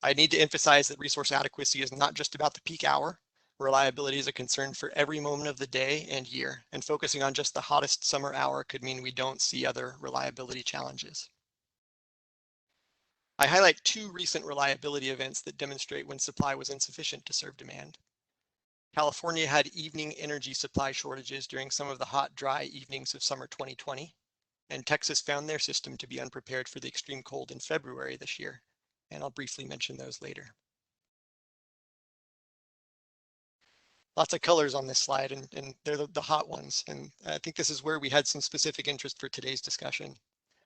I need to emphasize that resource adequacy is not just about the peak hour. Reliability is a concern for every moment of the day and year, and focusing on just the hottest summer hour could mean we don't see other reliability challenges. I highlight 2 recent reliability events that demonstrate when supply was insufficient to serve demand. California had evening energy supply shortages during some of the hot, dry evenings of summer 2020, and Texas found their system to be unprepared for the extreme cold in February this year, and I'll briefly mention those later. Lots of colors on this slide, and they're the hot ones, and I think this is where we had some specific interest for today's discussion.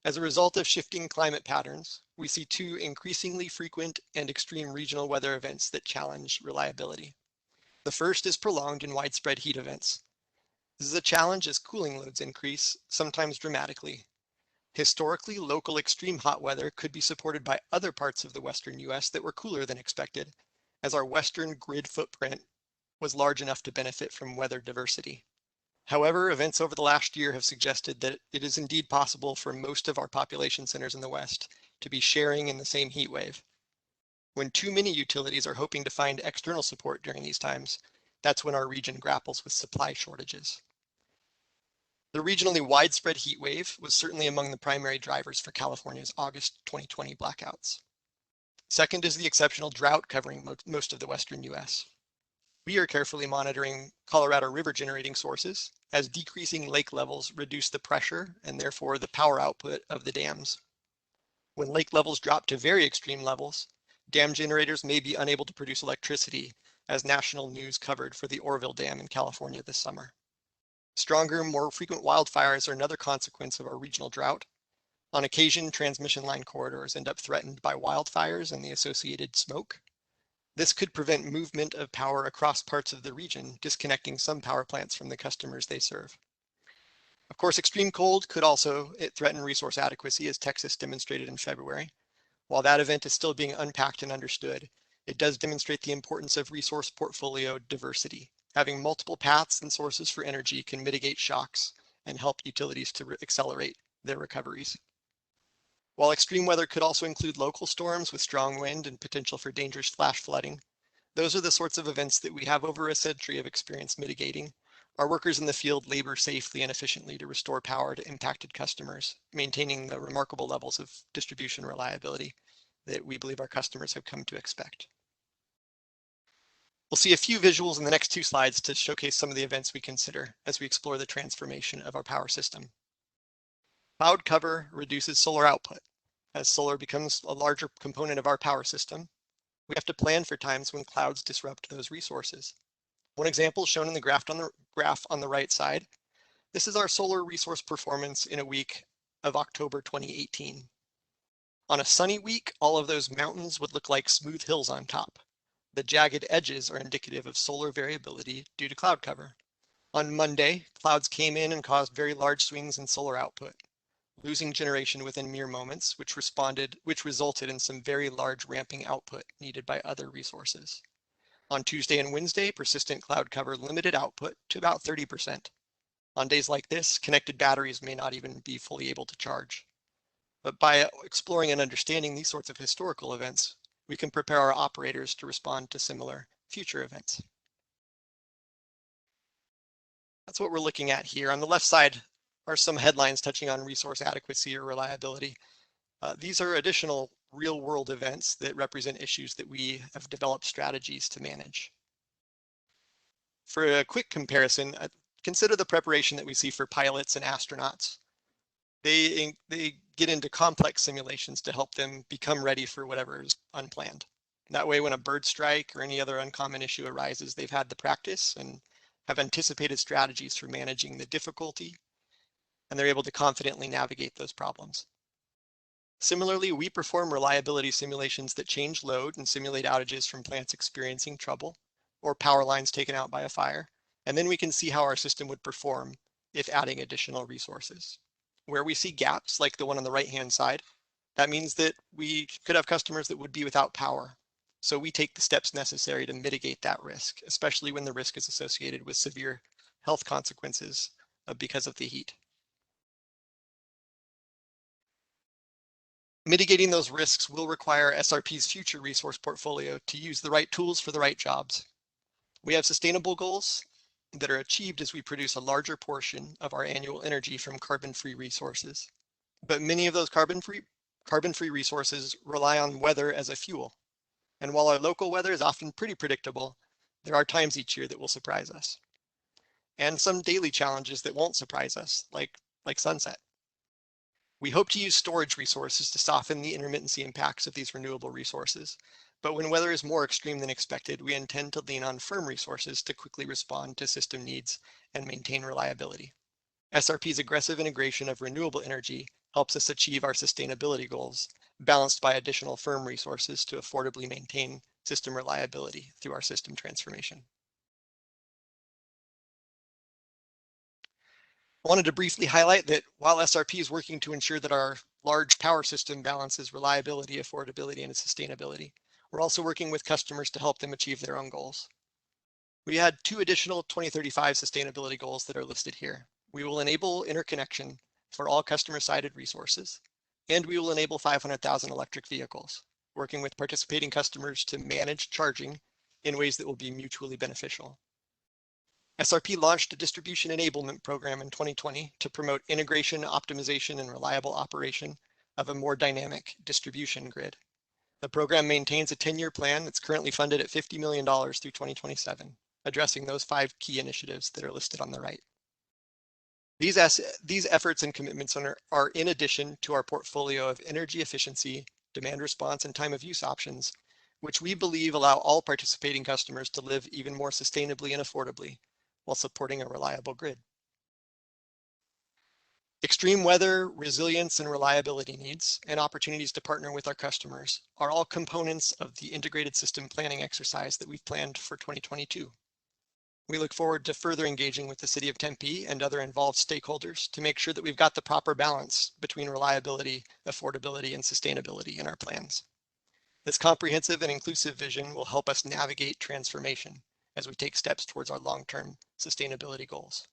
As a result of shifting climate patterns, we see 2 increasingly frequent and extreme regional weather events that challenge reliability. The first is prolonged and widespread heat events. This is a challenge as cooling loads increase, sometimes dramatically. Historically, local extreme hot weather could be supported by other parts of the western US that were cooler than expected, as our western grid footprint was large enough to benefit from weather diversity. However, events over the last year have suggested that it is indeed possible for most of our population centers in the West to be sharing in the same heat wave. When too many utilities are hoping to find external support during these times, that's when our region grapples with supply shortages. The regionally widespread heat wave was certainly among the primary drivers for California's August 2020 blackouts. Second is the exceptional drought covering most of the western US. We are carefully monitoring Colorado River generating sources as decreasing lake levels reduce the pressure and therefore the power output of the dams. When lake levels drop to very extreme levels, dam generators may be unable to produce electricity, as national news covered for the Oroville Dam in California this summer. Stronger, more frequent wildfires are another consequence of our regional drought. On occasion, transmission line corridors end up threatened by wildfires and the associated smoke. This could prevent movement of power across parts of the region, disconnecting some power plants from the customers they serve. Of course, extreme cold could also threaten resource adequacy, as Texas demonstrated in February. While that event is still being unpacked and understood, it does demonstrate the importance of resource portfolio diversity. Having multiple paths and sources for energy can mitigate shocks and help utilities to accelerate their recoveries. While extreme weather could also include local storms with strong wind and potential for dangerous flash flooding, those are the sorts of events that we have over a century of experience mitigating. Our workers in the field labor safely and efficiently to restore power to impacted customers, maintaining the remarkable levels of distribution reliability that we believe our customers have come to expect. We'll see a few visuals in the next 2 slides to showcase some of the events we consider as we explore the transformation of our power system. Cloud cover reduces solar output. As solar becomes a larger component of our power system, we have to plan for times when clouds disrupt those resources. One example shown in the graph on the right side. This is our solar resource performance in a week of October 2018. On a sunny week, all of those mountains would look like smooth hills on top. The jagged edges are indicative of solar variability due to cloud cover. On Monday, clouds came in and caused very large swings in solar output, losing generation within mere moments, which resulted in some very large ramping output needed by other resources. On Tuesday and Wednesday, persistent cloud cover limited output to about 30%. On days like this, connected batteries may not even be fully able to charge. But by exploring and understanding these sorts of historical events, we can prepare our operators to respond to similar future events. That's what we're looking at here. On the left side are some headlines touching on resource adequacy or reliability. These are additional real-world events that represent issues that we have developed strategies to manage. For a quick comparison, consider the preparation that we see for pilots and astronauts. They get into complex simulations to help them become ready for whatever is unplanned. That way, when a bird strike or any other uncommon issue arises, they've had the practice and have anticipated strategies for managing the difficulty, and they're able to confidently navigate those problems. Similarly, we perform reliability simulations that change load and simulate outages from plants experiencing trouble or power lines taken out by a fire, and then we can see how our system would perform if adding additional resources. Where we see gaps, like the one on the right-hand side, that means that we could have customers that would be without power. So we take the steps necessary to mitigate that risk, especially when the risk is associated with severe health consequences because of the heat. Mitigating those risks will require SRP's future resource portfolio to use the right tools for the right jobs. We have sustainable goals that are achieved as we produce a larger portion of our annual energy from carbon-free resources. But many of those carbon-free resources rely on weather as a fuel. And while our local weather is often pretty predictable, there are times each year that will surprise us. And some daily challenges that won't surprise us, like sunset. We hope to use storage resources to soften the intermittency impacts of these renewable resources. But when weather is more extreme than expected, we intend to lean on firm resources to quickly respond to system needs and maintain reliability. SRP's aggressive integration of renewable energy helps us achieve our sustainability goals, balanced by additional firm resources to affordably maintain system reliability through our system transformation. I wanted to briefly highlight that while SRP is working to ensure that our large power system balances reliability, affordability, and sustainability, we're also working with customers to help them achieve their own goals. We had 2 additional 2035 sustainability goals that are listed here. We will enable interconnection for all customer-sided resources, and we will enable 500,000 electric vehicles, working with participating customers to manage charging in ways that will be mutually beneficial. SRP launched a distribution enablement program in 2020 to promote integration, optimization, and reliable operation of a more dynamic distribution grid. The program maintains a 10-year plan that's currently funded at $50 million through 2027, addressing those 5 key initiatives that are listed on the right. These efforts and commitments are in addition to our portfolio of energy efficiency, demand response, and time of use options, which we believe allow all participating customers to live even more sustainably and affordably while supporting a reliable grid. Extreme weather, resilience, and reliability needs, and opportunities to partner with our customers are all components of the integrated system planning exercise that we've planned for 2022. We look forward to further engaging with the City of Tempe and other involved stakeholders to make sure that we've got the proper balance between reliability, affordability, and sustainability in our plans. This comprehensive and inclusive vision will help us navigate transformation as we take steps towards our long-term sustainability goals.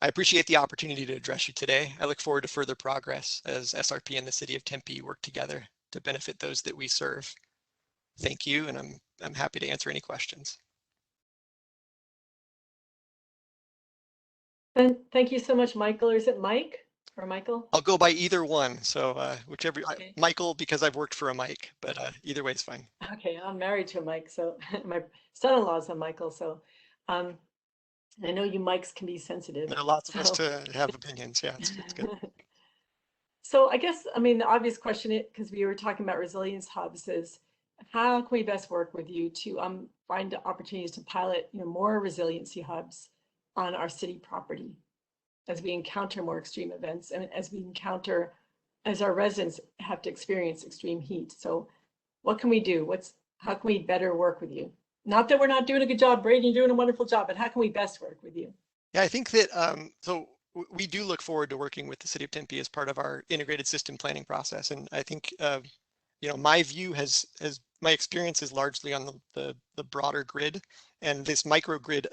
I appreciate the opportunity to address you today. I look forward to further progress as SRP and the City of Tempe work together to benefit those that we serve. Thank you, and I'm happy to answer any questions. And thank you so much, Michael. Or is it Mike or Michael? I'll go by either one. So whichever, Okay. Michael, because I've worked for a Mike, but either way is fine. Okay, I'm married to a Mike, so my son-in-law is a Michael. So I know you Mikes can be sensitive. There are lots of us to have opinions. Yeah, it's good. So I guess, I mean, the obvious question, because we were talking about resilience hubs, is how can we best work with you to find opportunities to pilot, more resiliency hubs on our city property as we encounter more extreme events and as our residents have to experience extreme heat. So what can we do? How can we better work with you? Not that we're not doing a good job, Brady, you're doing a wonderful job, but how can we best work with you? Yeah, I think that so we do look forward to working with the City of Tempe as part of our integrated system planning process. And I think, my view my experience is largely on the broader grid, and this microgrid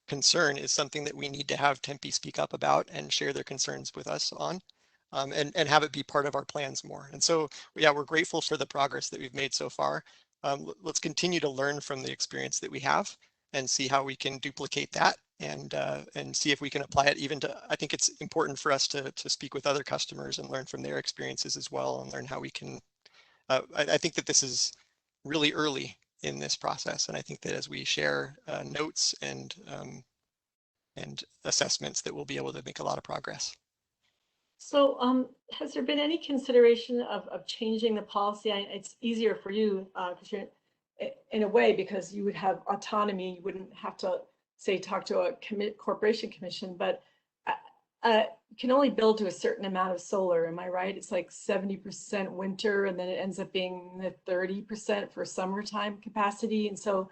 concern is something that we need to have Tempe speak up about and share their concerns with us on, and have it be part of our plans more. And so, yeah, we're grateful for the progress that we've made so far. Let's continue to learn from the experience that we have and see how we can duplicate that and see if we can apply it even to, I think it's important for us to speak with other customers and learn from their experiences as well and learn how we can, I think that this is really early in this process. And I think that as we share notes and assessments that we'll be able to make a lot of progress. So has there been any consideration of changing the policy? It's easier for you because you're in a way because you would have autonomy. You wouldn't have to say talk to a corporation commission, but you can only build to a certain amount of solar. Am I right? It's like 70% winter, and then it ends up being the 30% for summertime capacity, and so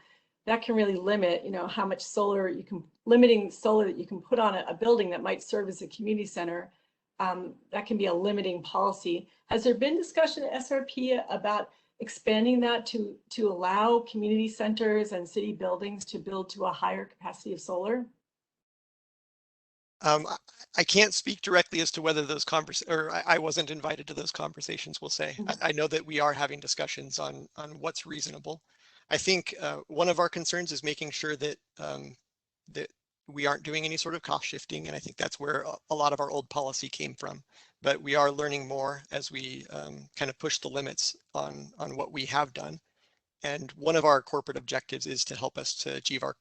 that can really limit, how much limiting solar that you can put on a building that might serve as a community center. That can be a limiting policy. Has there been discussion at SRP about expanding that to allow community centers and city buildings to build to a higher capacity of solar? I can't speak directly as to whether those I wasn't invited to those conversations, we'll say. I know that we are having discussions on what's reasonable. I think one of our concerns is making sure that that we aren't doing any sort of cost shifting, and I think that's where a lot of our old policy came from. But we are learning more as we kind of push the limits on what we have done. And one of our corporate objectives is to help us to achieve our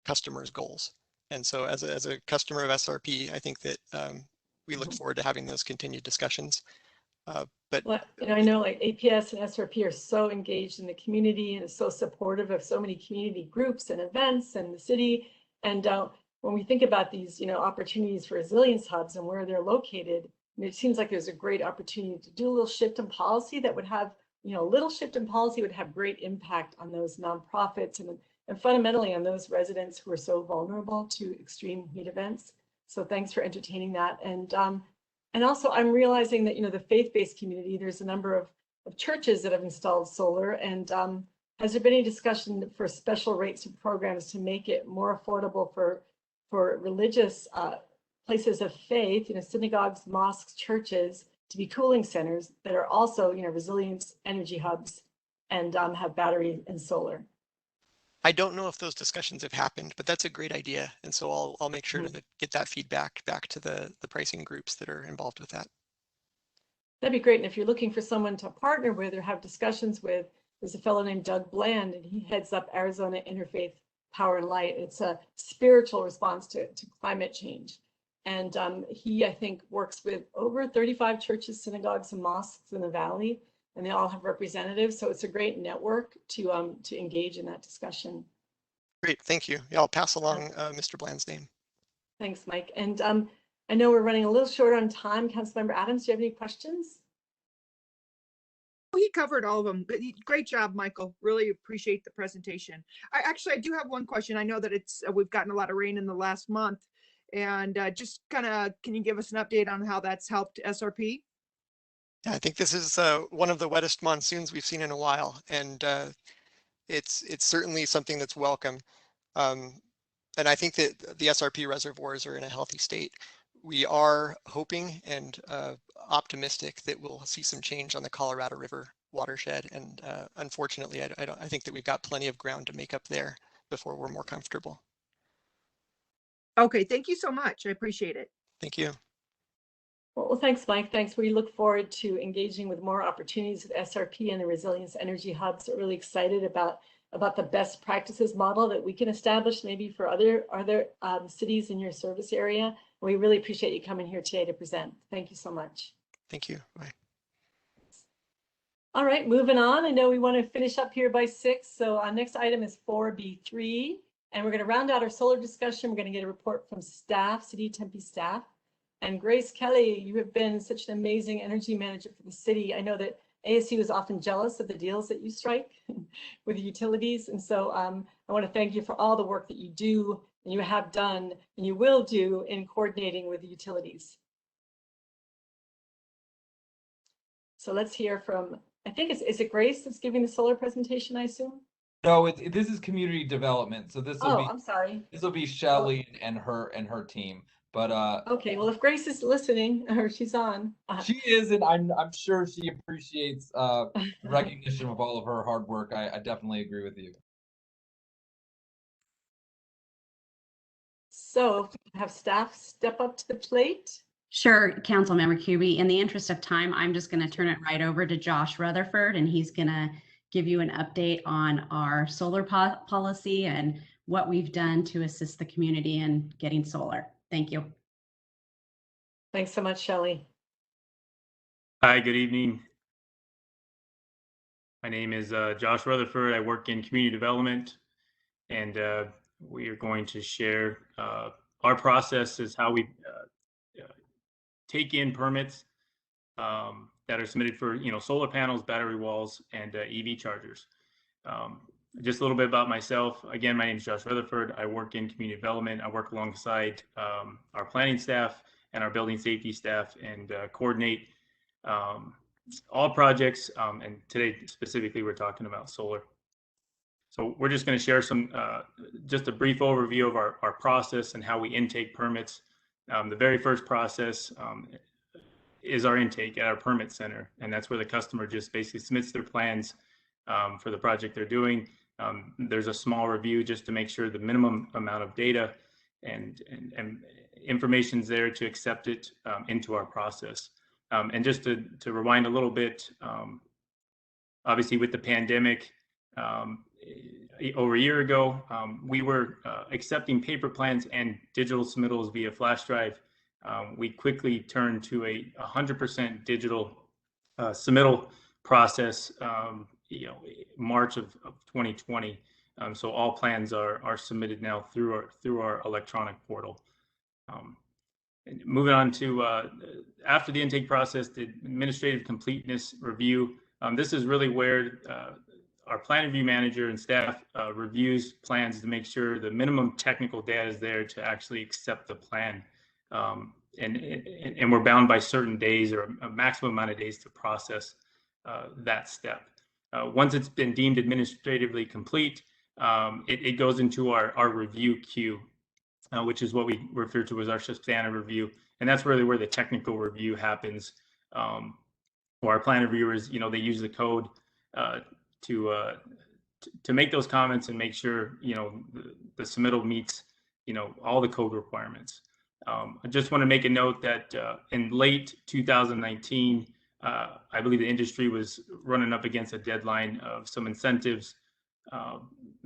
customers' goals. And so as a customer of SRP, I think that we look forward to having those continued discussions. But well, I know like APS and SRP are so engaged in the community and so supportive of so many community groups and events and the city. And when we think about these, opportunities for resilience hubs and where they're located, it seems like there's a great opportunity to do a little shift in policy that would have, a little shift in policy would have great impact on those nonprofits and fundamentally on those residents who are so vulnerable to extreme heat events. So thanks for entertaining that. And also I'm realizing that, the faith-based community, there's a number of churches that have installed solar, and has there been any discussion for special rates and programs to make it more affordable for religious places of faith, synagogues, mosques, churches, to be cooling centers that are also, resilience energy hubs and have battery and solar? I don't know if those discussions have happened, but that's a great idea. And so I'll make sure to get that feedback back to the pricing groups that are involved with that. That'd be great. And if you're looking for someone to partner with or have discussions with, there's a fellow named Doug Bland, and he heads up Arizona Interfaith Power and Light. It's a spiritual response to climate change. And he, I think, works with over 35 churches, synagogues, and mosques in the Valley, and they all have representatives. So it's a great network to engage in that discussion. Great, thank you. Yeah, I'll pass along Mr. Bland's name. Thanks, Mike. And I know we're running a little short on time. Councilmember Adams, do you have any questions? He covered all of them. Great job, Michael. Really appreciate the presentation. I do have one question. I know that we've gotten a lot of rain in the last month, and just kind of, can you give us an update on how that's helped SRP? Yeah, I think this is one of the wettest monsoons we've seen in a while, and it's certainly something that's welcome. And I think that the SRP reservoirs are in a healthy state. We are hoping and optimistic that we'll see some change on the Colorado River watershed. And unfortunately, I think that we've got plenty of ground to make up there before we're more comfortable. Okay, thank you so much. I appreciate it. Thank you. Well, thanks, Mike. Thanks. We look forward to engaging with more opportunities with SRP and the Resilience Energy Hubs. We're really excited about the best practices model that we can establish maybe for other cities in your service area. We really appreciate you coming here today to present. Thank you so much. Thank you. Bye. All right, moving on. I know we want to finish up here by 6. So our next item is 4B3, and we're going to round out our solar discussion. We're going to get a report from staff, City of Tempe staff. And Grace Kelly, you have been such an amazing energy manager for the city. I know that ASU is often jealous of the deals that you strike with the utilities. And so I want to thank you for all the work that you do and you have done and you will do in coordinating with the utilities. So let's hear from, I think is it Grace that's giving the solar presentation, I assume? No, this is community development. So this will be, I'm sorry. This will be Shelley and her team. But okay, well, if Grace is listening or she's on, she is, and I'm sure she appreciates recognition of all of her hard work. I definitely agree with you. So have staff step up to the plate. Sure, Councilmember Kuby. In the interest of time, I'm just going to turn it right over to Josh Rutherford, and he's going to give you an update on our solar policy and what we've done to assist the community in getting solar. Thank you. Thanks so much, Shelley. Hi, good evening. My name is Josh Rutherford. I work in community development, and we are going to share our process is how we take in permits that are submitted for solar panels, battery walls, and EV chargers. Just a little bit about myself. Again, my name is Josh Rutherford. I work in community development. I work alongside our planning staff and our building safety staff and coordinate all projects. And today specifically, we're talking about solar. So we're just going to share some, just a brief overview of our process and how we intake permits. The very first process is our intake at our permit center. And that's where the customer just basically submits their plans for the project they're doing. There's a small review just to make sure the minimum amount of data and information's there to accept it into our process. And just to rewind a little bit, obviously with the pandemic, over a year ago, we were accepting paper plans and digital submittals via flash drive. We quickly turned to a 100% digital submittal process, March of 2020. So all plans are submitted now through our electronic portal. Moving on to after the intake process, the administrative completeness review. This is really where our plan review manager and staff reviews plans to make sure the minimum technical data is there to actually accept the plan. And we're bound by certain days or a maximum amount of days to process that step. Once it's been deemed administratively complete, it goes into our review queue, which is what we refer to as our substantive review. And that's really where the technical review happens. Where our plan reviewers, they use the code to make those comments and make sure, the submittal meets, all the code requirements. I just want to make a note that in late 2019, I believe the industry was running up against a deadline of some incentives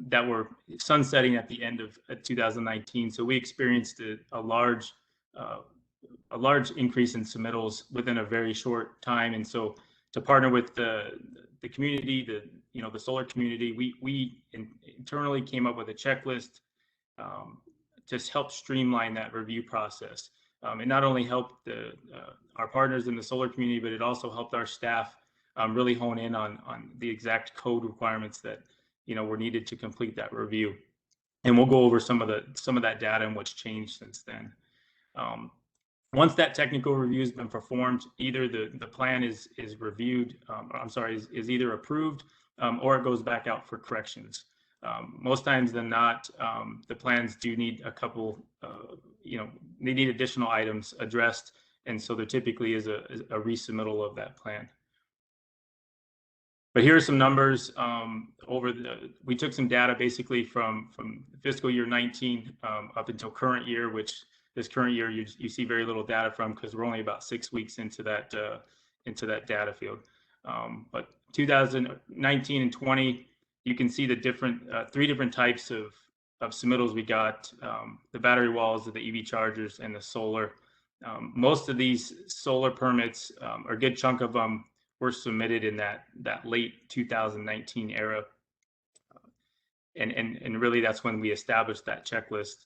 that were sunsetting at the end of 2019. So we experienced a large increase in submittals within a very short time. And so to partner with the community, the solar community, we internally came up with a checklist to help streamline that review process. It not only helped our partners in the solar community, but it also helped our staff really hone in on the exact code requirements that were needed to complete that review. And we'll go over some of that data and what's changed since then. Once that technical review has been performed, either the plan is reviewed, is either approved or it goes back out for corrections. Most times than not, the plans do need a couple, they need additional items addressed, and so there typically is a resubmittal of that plan. But here are some numbers. We took some data basically from fiscal year 19 up until current year, which this current year you see very little data from because we're only about 6 weeks into that data field. But 2019 and 20, you can see the different 3 different types of submittals we got: the battery walls, the EV chargers, and the solar. Most of these solar permits, or a good chunk of them, were submitted in that late 2019 era, and really that's when we established that checklist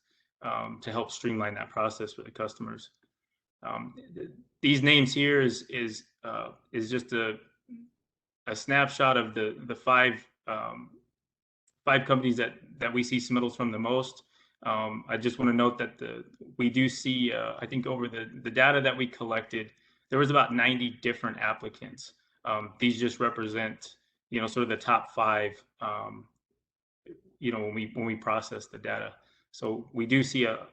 to help streamline that process for the customers. These names here is just a snapshot of the five companies that we see submittals from the most. I just want to note that we do see, I think over the data that we collected, there was about 90 different applicants. These just represent, sort of the top 5, when we process the data. So we do see a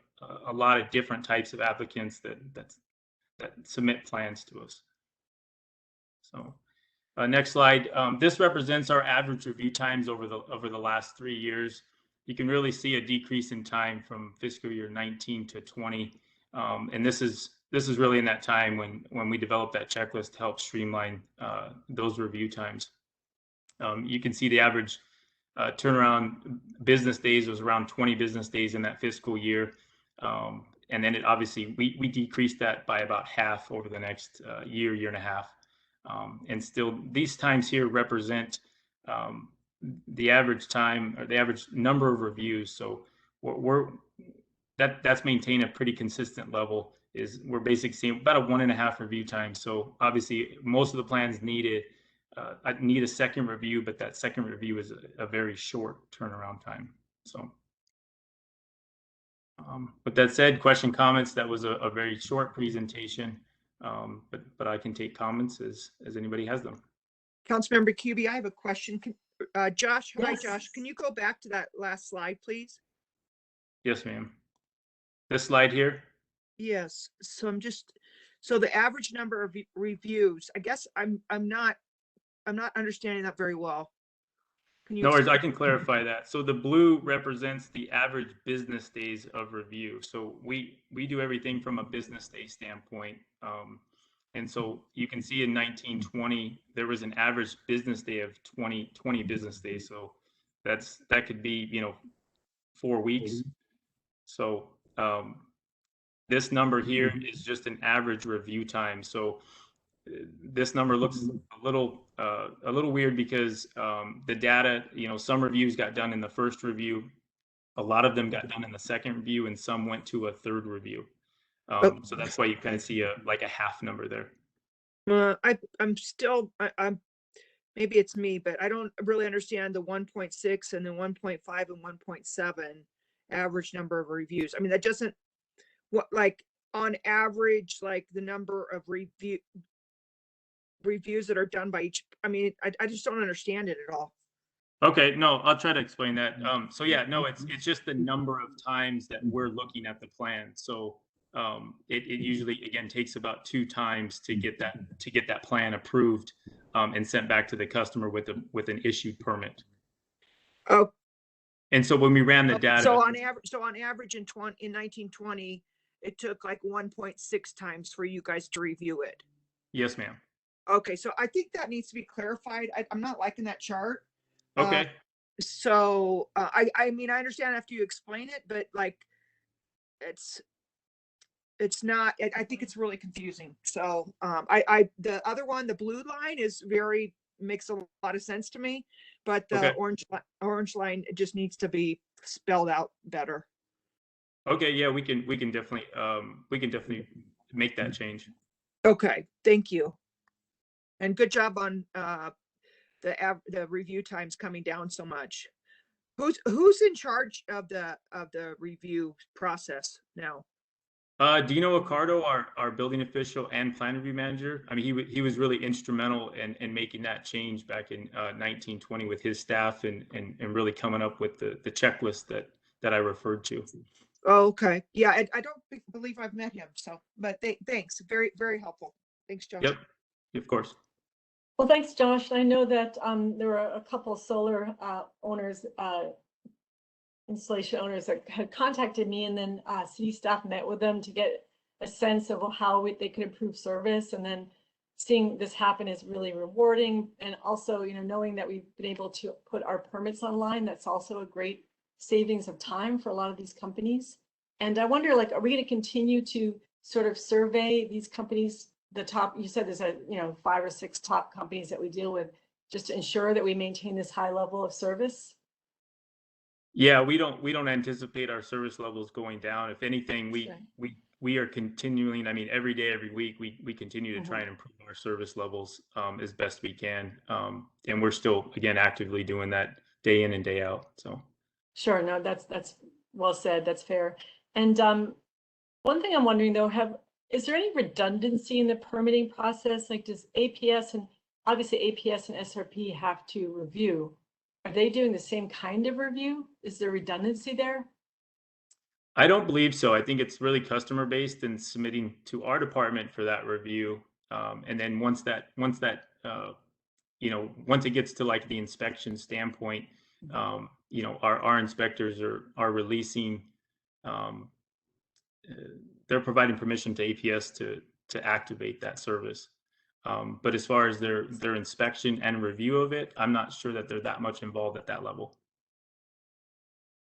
lot of different types of applicants that submit plans to us. So next slide. This represents our average review times over the last 3 years. You can really see a decrease in time from fiscal year 19 to 20, and this is really in that time when we developed that checklist to help streamline those review times. You can see the average turnaround business days was around 20 business days in that fiscal year, and then obviously we decreased that by about half over the next year and a half. And still, these times here represent the average time or the average number of reviews. So that's maintained a pretty consistent level. We're basically seeing about a 1.5 review time. So obviously, most of the plans need a second review, but that second review is a very short turnaround time. So, with that said, question, comments. That was a very short presentation, but I can take comments as anybody has them. Councilmember Cubie, I have a question. Josh, hi, Yes. Josh. Can you go back to that last slide, please? Yes, ma'am. This slide here. Yes. So the average number of reviews. I guess I'm not understanding that very well. Can you? No worries, I can clarify that. So the blue represents the average business days of review. So we do everything from a business day standpoint. And so you can see in 1920, there was an average business day of 20 business days. So that could be, 4 weeks. So this number here is just an average review time. So this number looks a little weird because the data, some reviews got done in the first review, a lot of them got done in the second review, and some went to a third review. So that's why you kind of see a half number there. I'm maybe it's me, but I don't really understand the 1.6 and the 1.5 and 1.7 average number of reviews. I mean, that doesn't, on average, the number of reviews that are done by each. I mean, I just don't understand it at all. Okay, no, I'll try to explain that. So yeah, no, it's just the number of times that we're looking at the plan. So it usually, again, takes about 2 times to get that plan approved and sent back to the customer with an issued permit. Oh. And so when we ran the data, so on average in 1920, it took 1.6 times for you guys to review it. Yes, ma'am. Okay, so I think that needs to be clarified. I'm not liking that chart. Okay. So I mean, I understand after you explain it, but it's not. I think it's really confusing. So the other one, the blue line, makes a lot of sense to me, but the orange line just needs to be spelled out better. Okay, yeah, we can definitely make that change. Okay, thank you. And good job on the review times coming down so much. Who's in charge of the review process now? Dino Accardo, our building official and plan review manager. I mean, he was really instrumental in making that change back in 1920 with his staff and really coming up with the checklist that I referred to. Oh, okay. Yeah, I don't believe I've met him. So, but thanks. Very, very helpful. Thanks, Josh. Yep, of course. Well, thanks, Josh. I know that there were a couple of solar owners, installation owners that had contacted me, and then city staff met with them to get a sense of how they could improve service. And then seeing this happen is really rewarding. And also, knowing that we've been able to put our permits online, that's also a great savings of time for a lot of these companies. And I wonder, like, are we going to continue to sort of survey these companies, the top, you said there's 5 or 6 top companies that we deal with, just to ensure that we maintain this high level of service? Yeah, we don't anticipate our service levels going down. If anything, we are continuing. I mean, every day, every week, we continue to try and improve our service levels as best we can, and we're still, again, actively doing that day in and day out. So sure, no, that's well said. That's fair. And one thing I'm wondering though, is there any redundancy in the permitting process? Like, does APS and obviously APS and SRP have to review? Are they doing the same kind of review? Is there redundancy there? I don't believe so. I think it's really customer based and submitting to our department for that review. And then once it gets to like the inspection standpoint, our inspectors are releasing, they're providing permission to APS to activate that service. But as far as their inspection and review of it, I'm not sure that they're that much involved at that level.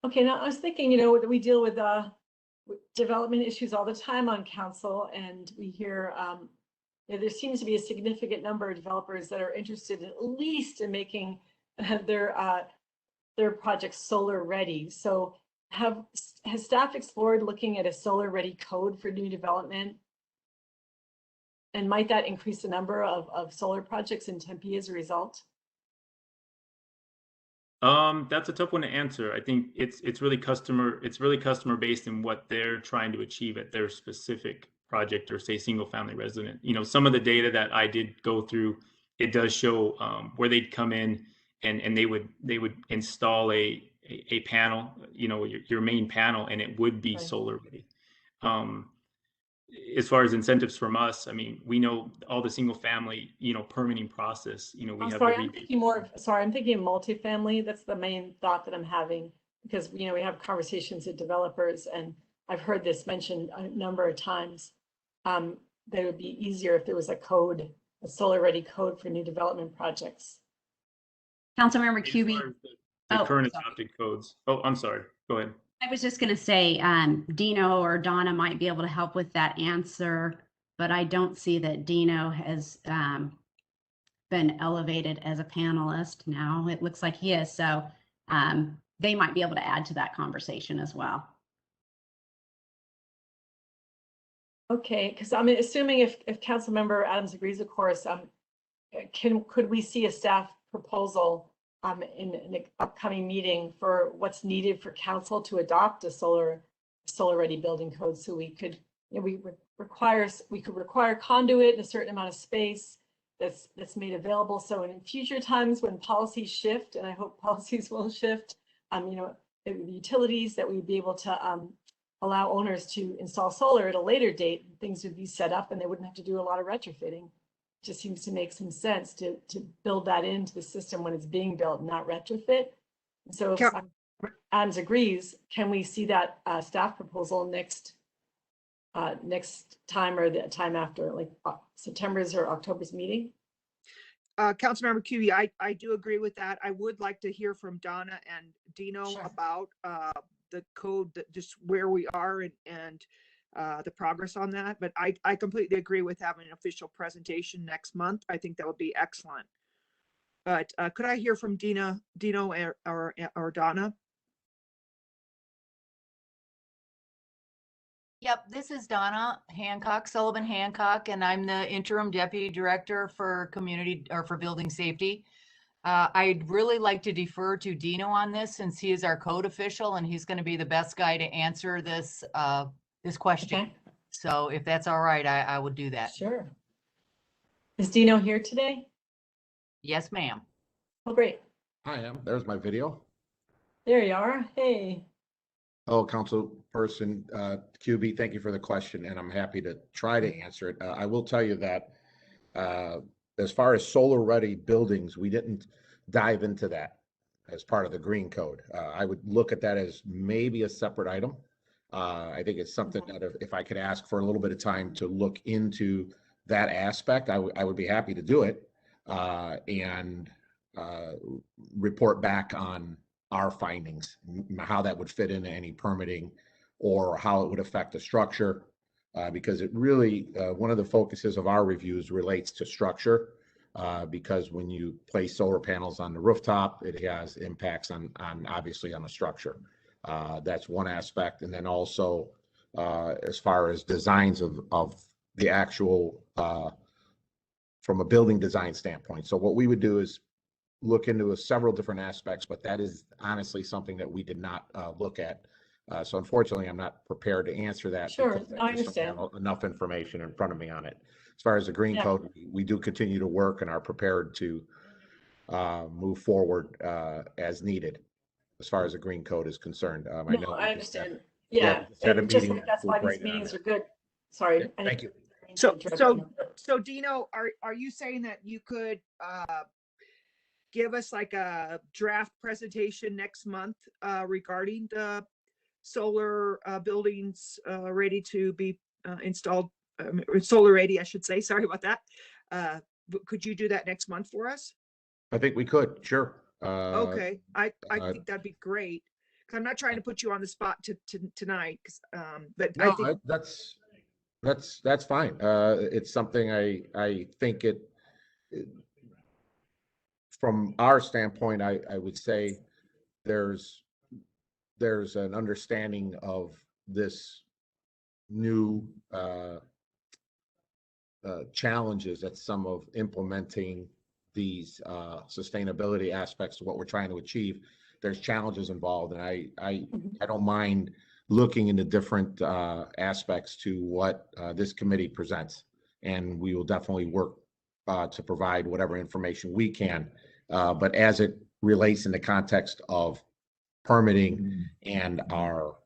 Okay, now I was thinking, we deal with development issues all the time on council, and we hear there seems to be a significant number of developers that are interested at least in making their projects solar ready. So has staff explored looking at a solar ready code for new development? And might that increase the number of solar projects in Tempe as a result? That's a tough one to answer. I think it's really customer based in what they're trying to achieve at their specific project or say single family resident. Some of the data that I did go through, it does show where they'd come in and they would install a panel, your main panel, and it would be right. solar ready. As far as incentives from us, I mean, we know all the single family, permitting process, we have I'm thinking I'm thinking of multifamily. That's the main thought that I'm having, because, we have conversations with developers, and I've heard this mentioned a number of times, that it would be easier if there was a solar ready code for new development projects. Councilmember Cubie. The current adopted codes. Oh, I'm sorry. Go ahead. I was just going to say, Dino or Donna might be able to help with that answer, but I don't see that Dino has been elevated as a panelist now. It looks like he is, so they might be able to add to that conversation as well. Okay, because I'm assuming if Councilmember Adams agrees, of course, could we see a staff proposal in an upcoming meeting for what's needed for council to adopt a solar ready building code? So we could require conduit in a certain amount of space that's made available. So in future times when policies shift, and I hope policies will shift, the utilities, that we'd be able to allow owners to install solar at a later date, things would be set up and they wouldn't have to do a lot of retrofitting. Just seems to make some sense to build that into the system when it's being built, not retrofit. So if Adams agrees, can we see that staff proposal next time or the time after, like September's or October's meeting? Councilmember Cubie, I do agree with that. I would like to hear from Donna and Dino about the code, just where we are and the progress on that. But I completely agree with having an official presentation next month. I think that would be excellent. But could I hear from Dino or Donna? Yep, this is Donna Hancock, Sullivan Hancock, and I'm the interim deputy director for community or for building safety. I'd really like to defer to Dino on this since he is our code official and he's going to be the best guy to answer this this question. Okay. So if that's all right, I would do that. Sure. Is Dino here today? Yes, ma'am. Oh, great. I am. There's my video. There you are. Hey. Oh, Councilperson QB, thank you for the question, and I'm happy to try to answer it. I will tell you that as far as solar-ready buildings, we didn't dive into that as part of the green code. I would look at that as maybe a separate item. I think it's something that if I could ask for a little bit of time to look into that aspect, I would be happy to do it and report back on our findings, how that would fit into any permitting or how it would affect the structure, because it really, one of the focuses of our reviews relates to structure, because when you place solar panels on the rooftop, it has impacts on obviously on the structure. That's one aspect. And then also, as far as designs of the actual, from a building design standpoint. So what we would do is look into several different aspects, but that is honestly something that we did not look at. So unfortunately, I'm not prepared to answer that. Sure, because I just don't understand. have enough information in front of me on it. As far as the green Yeah. code, we do continue to work and are prepared to move forward as needed as far as the green code is concerned. I know I understand. we Yeah. just had a And just meeting like that's why these right on meetings it. are good. Sorry. Yeah, thank you. So Dino, are you saying that you could give us like a draft presentation next month regarding the solar buildings ready to be installed, solar ready, I should say. Sorry about that. Could you do that next month for us? I think we could, sure. Okay, I think that'd be great. 'Cause I'm not trying to put you on the spot tonight, but No, I think that's fine. It's something I think from our standpoint, I would say there's an understanding of this new challenges that some of implementing these sustainability aspects of what we're trying to achieve. There's challenges involved, and I don't mind looking into different aspects to what this committee presents, and we will definitely work to provide whatever information we can. But as it relates in the context of permitting and our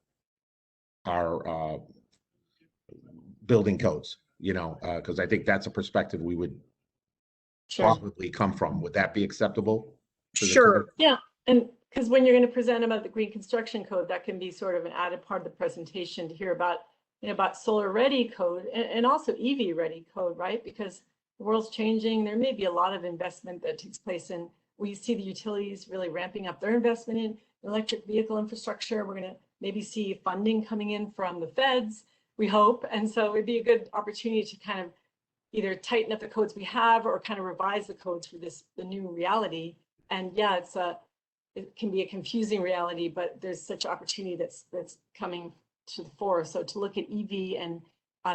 building codes, because I think that's a perspective we would probably come from. Would that be acceptable? Sure. Yeah, and because when you're going to present about the green construction code, that can be sort of an added part of the presentation to hear about, about solar ready code and also EV ready code, right? Because the world's changing. There may be a lot of investment that takes place in, we see the utilities really ramping up their investment in electric vehicle infrastructure. We're going to maybe see funding coming in from the feds, we hope. And so it'd be a good opportunity to kind of either tighten up the codes we have or kind of revise the codes for the new reality. And yeah, it can be a confusing reality, but there's such opportunity that's coming to the fore. So to look at EV and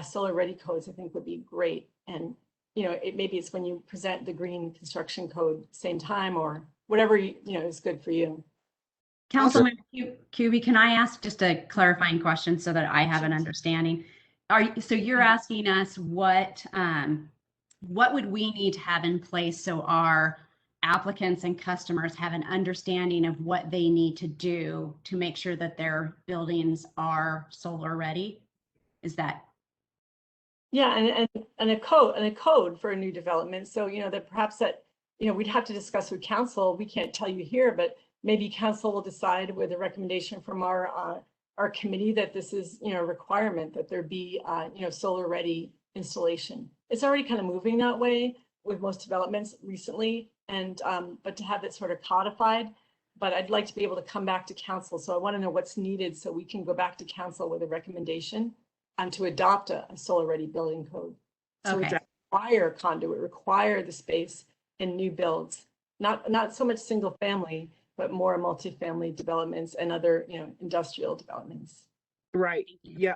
solar ready codes, I think would be great. And maybe it's when you present the green construction code same time or whatever is good for you. Councilman QB, can I ask just a clarifying question so that I have an understanding? So you're asking us what would we need to have in place so our applicants and customers have an understanding of what they need to do to make sure that their buildings are solar ready? Is that? Yeah, and a code for a new development. So that perhaps we'd have to discuss with council. We can't tell you here, but maybe council will decide with a recommendation from our committee that this is a requirement that there be solar ready installation. It's already kind of moving that way with most developments recently, and but to have it sort of codified. But I'd like to be able to come back to council. So I want to know what's needed so we can go back to council with a recommendation to adopt a solar ready building code. So Okay. it require conduit, require the space in new builds, not so much single family, but more multifamily developments and other industrial developments. Right. Yeah,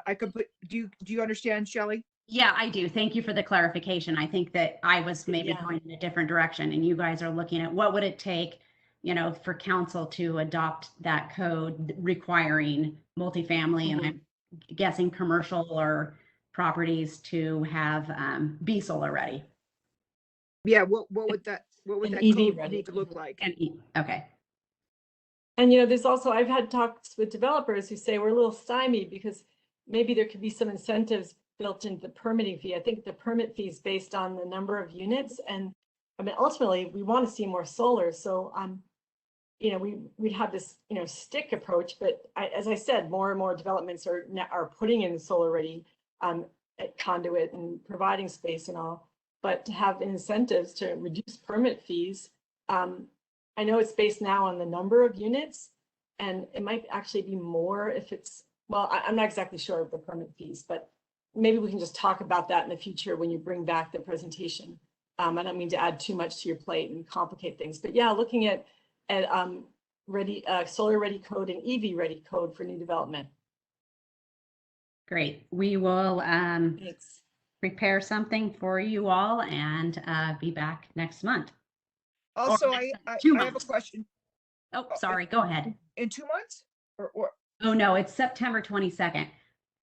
do you understand, Shelley? Yeah, I do. Thank you for the clarification. I think that I was maybe going in a different direction, and you guys are looking at what would it take, for council to adopt that code requiring multifamily, and I'm guessing commercial or properties to have be solar ready. Yeah, what would that EV code ready. need to look like? Okay. And there's also, I've had talks with developers who say we're a little stymied because maybe there could be some incentives built into the permitting fee. I think the permit fee is based on the number of units, and I mean ultimately we want to see more solar. So we'd have this stick approach, but as I said, more and more developments are putting in solar ready conduit and providing space and all. But to have incentives to reduce permit fees, I know it's based now on the number of units, and it might actually be more if it's, well, I'm not exactly sure of the permit fees, but maybe we can just talk about that in the future when you bring back the presentation. I don't mean to add too much to your plate and complicate things, but yeah, looking at solar ready code and EV ready code for new development. Great. We will prepare something for you all and be back next month. Also, I have a question. Oh, sorry. Go ahead. In 2 months? Or Oh, no, it's September 22nd.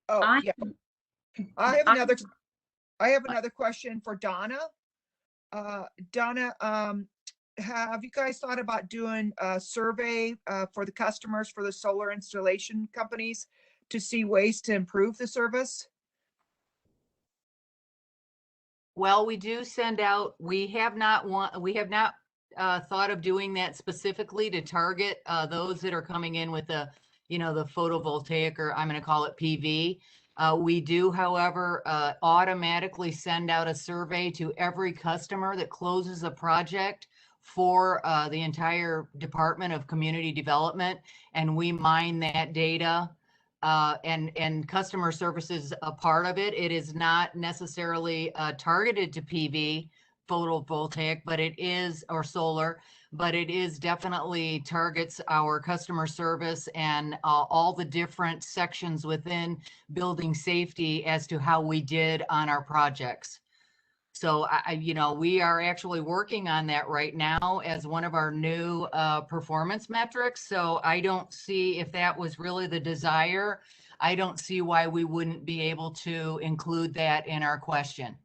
Oh, yeah. I have another question for Donna. Donna, have you guys thought about doing a survey for the customers for the solar installation companies to see ways to improve the service? Well, we do send out, we have not thought of doing that specifically to target those that are coming in with the photovoltaic, or I'm going to call it PV. We do, however, automatically send out a survey to every customer that closes a project for the entire Department of Community Development, and we mine that data. And customer service is a part of it. It is not necessarily targeted to PV, photovoltaic, but it is, or solar, but it is definitely targets our customer service and all the different sections within building safety as to how we did on our projects. So we are actually working on that right now as one of our new performance metrics. So I don't see, if that was really the desire, I don't see why we wouldn't be able to include that in our questions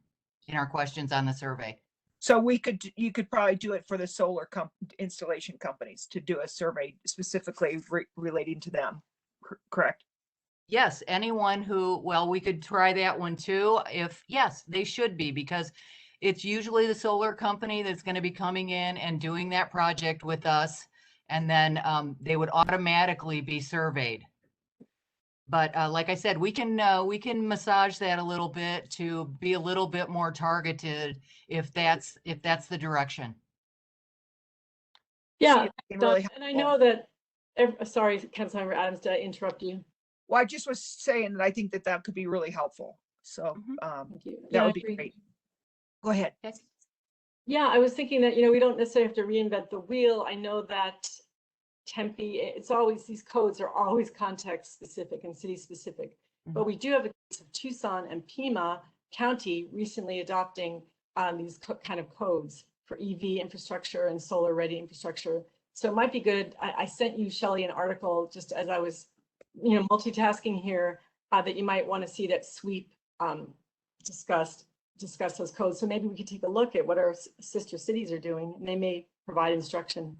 on the survey. So you could probably do it for the solar installation companies, to do a survey specifically relating to them, correct? Yes, anyone who, well, we could try that one too. Yes, they should be, because it's usually the solar company that's going to be coming in and doing that project with us. And then they would automatically be surveyed. But like I said, we can massage that a little bit to be a little bit more targeted if that's the direction. Yeah, and I know that, sorry, Councilmember Adams, did I interrupt you? Well, I just was saying that I think that could be really helpful. So Thank you. that would be great. Go ahead. Yes. Yeah, I was thinking that, we don't necessarily have to reinvent the wheel. I know that Tempe, these codes are always context specific and city specific, but we do have a case of Tucson and Pima County recently adopting these kind of codes for EV infrastructure and solar ready infrastructure. So it might be good. I sent you, Shelley, an article just as I was multitasking here, that you might want to see that sweep discuss those codes. So maybe we could take a look at what our sister cities are doing, and they may provide instruction.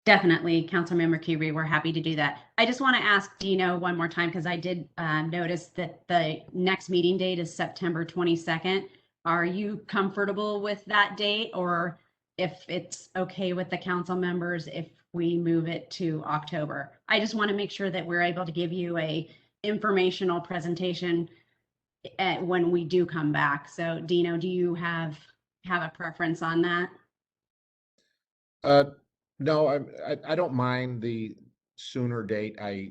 Definitely, Councilmember Curie, we're happy to do that. I just want to ask Dino one more time, because I did notice that the next meeting date is September 22nd. Are you comfortable with that date, or if it's okay with the council members if we move it to October? I just want to make sure that we're able to give you a informational presentation when we do come back. So Dino, do you have a preference on that? No, I don't mind the sooner date. I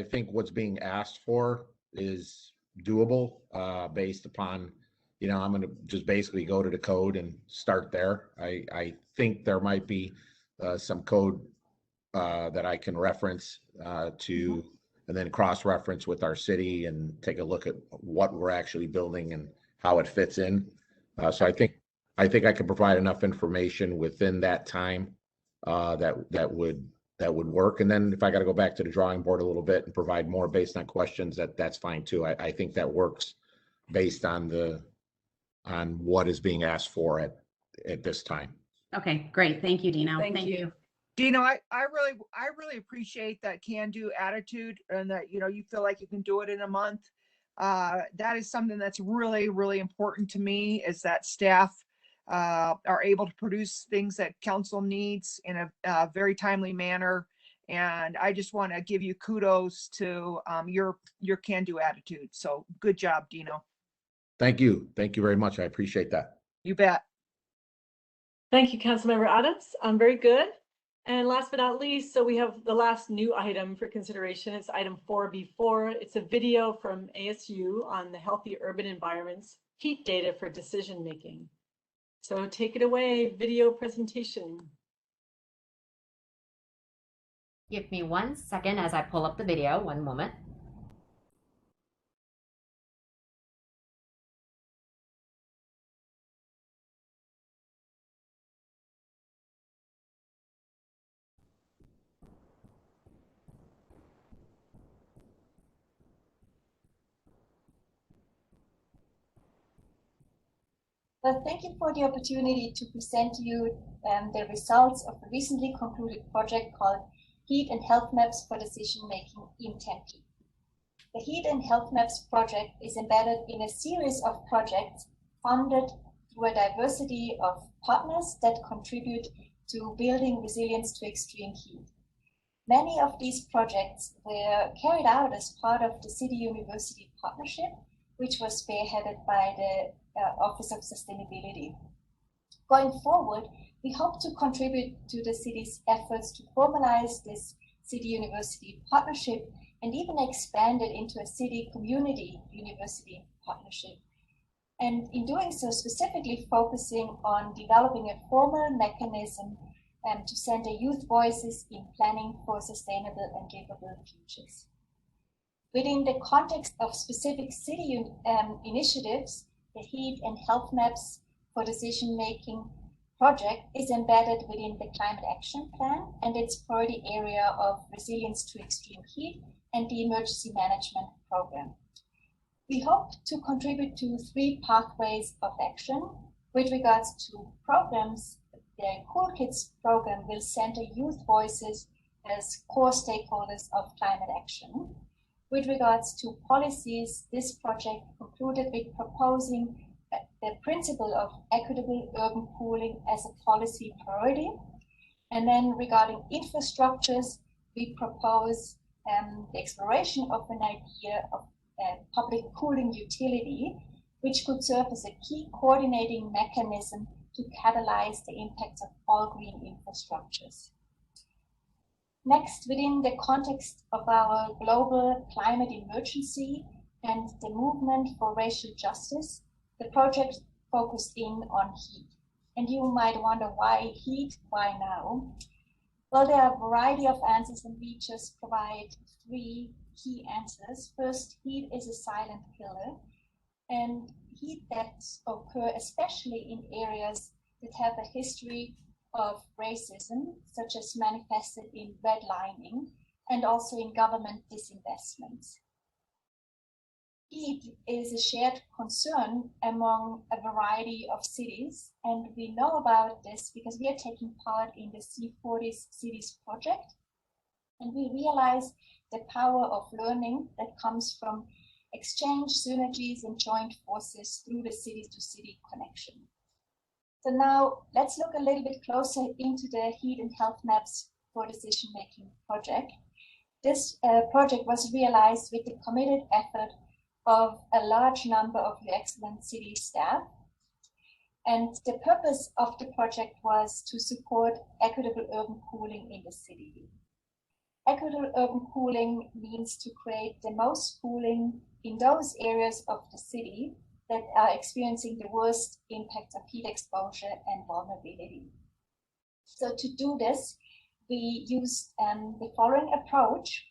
think what's being asked for is doable, based upon, I'm going to just basically go to the code and start there. I think there might be some code that I can reference to, and then cross-reference with our city and take a look at what we're actually building and how it fits in. So I think I can provide enough information within that time that would work. And then if I got to go back to the drawing board a little bit and provide more based on questions, that's fine too. I think that works based on what is being asked for at this time. Okay, great. Thank you, Dino. Thank you. Dino, I really appreciate that can-do attitude, and that, you know, you feel like you can do it in a month. That is something that's really, really important to me, is that staff are able to produce things that council needs in a very timely manner. And I just want to give you kudos to your can-do attitude. So good job, Dino. Thank you. Thank you very much. I appreciate that. You bet. Thank you, Councilmember Adams. Very good. And last but not least, so we have the last new item for consideration. It's item 4B4. It's a video from ASU on the healthy urban environments, heat data for decision making. So take it away, video presentation. Give me 1 second as I pull up the video. One moment. Well, thank you for the opportunity to present to you the results of the recently concluded project called Heat and Health Maps for Decision Making in Tempe. The Heat and Health Maps project is embedded in a series of projects funded through a diversity of partners that contribute to building resilience to extreme heat. Many of these projects were carried out as part of the City-University partnership, which was spearheaded by the Office of Sustainability. Going forward, we hope to contribute to the city's efforts to formalize this City-University partnership and even expand it into a city-community university partnership. And in doing so, specifically focusing on developing a formal mechanism to center youth voices in planning for sustainable and livable futures. Within the context of specific city initiatives, the Heat and Health Maps for Decision Making project is embedded within the Climate Action Plan and its priority area of resilience to extreme heat and the Emergency Management Program. We hope to contribute to 3 pathways of action. With regards to programs, the Cool Kids program will center youth voices as core stakeholders of climate action. With regards to policies, this project concluded with proposing the principle of equitable urban pooling as a policy priority. And then regarding infrastructures, we propose the exploration of an idea of public cooling utility, which could serve as a key coordinating mechanism to catalyze the impacts of all green infrastructures. Next, within the context of our global climate emergency and the movement for racial justice, the project focused in on heat. And you might wonder, why heat, why now? Well, there are a variety of answers, and we just provide 3 key answers. First, heat is a silent killer, and heat deaths occur especially in areas that have a history of racism, such as manifested in redlining and also in government disinvestments. Heat is a shared concern among a variety of cities, and we know about this because we are taking part in the C40 Cities project, and we realize the power of learning that comes from exchange, synergies, and joint forces through the city-to-city connection. So now let's look a little bit closer into the Heat and Health Maps for Decision Making project. This project was realized with the committed effort of a large number of your excellent city staff. And the purpose of the project was to support equitable urban cooling in the city. Equitable urban cooling means to create the most cooling in those areas of the city that are experiencing the worst impact of heat exposure and vulnerability. So to do this, we used the following approach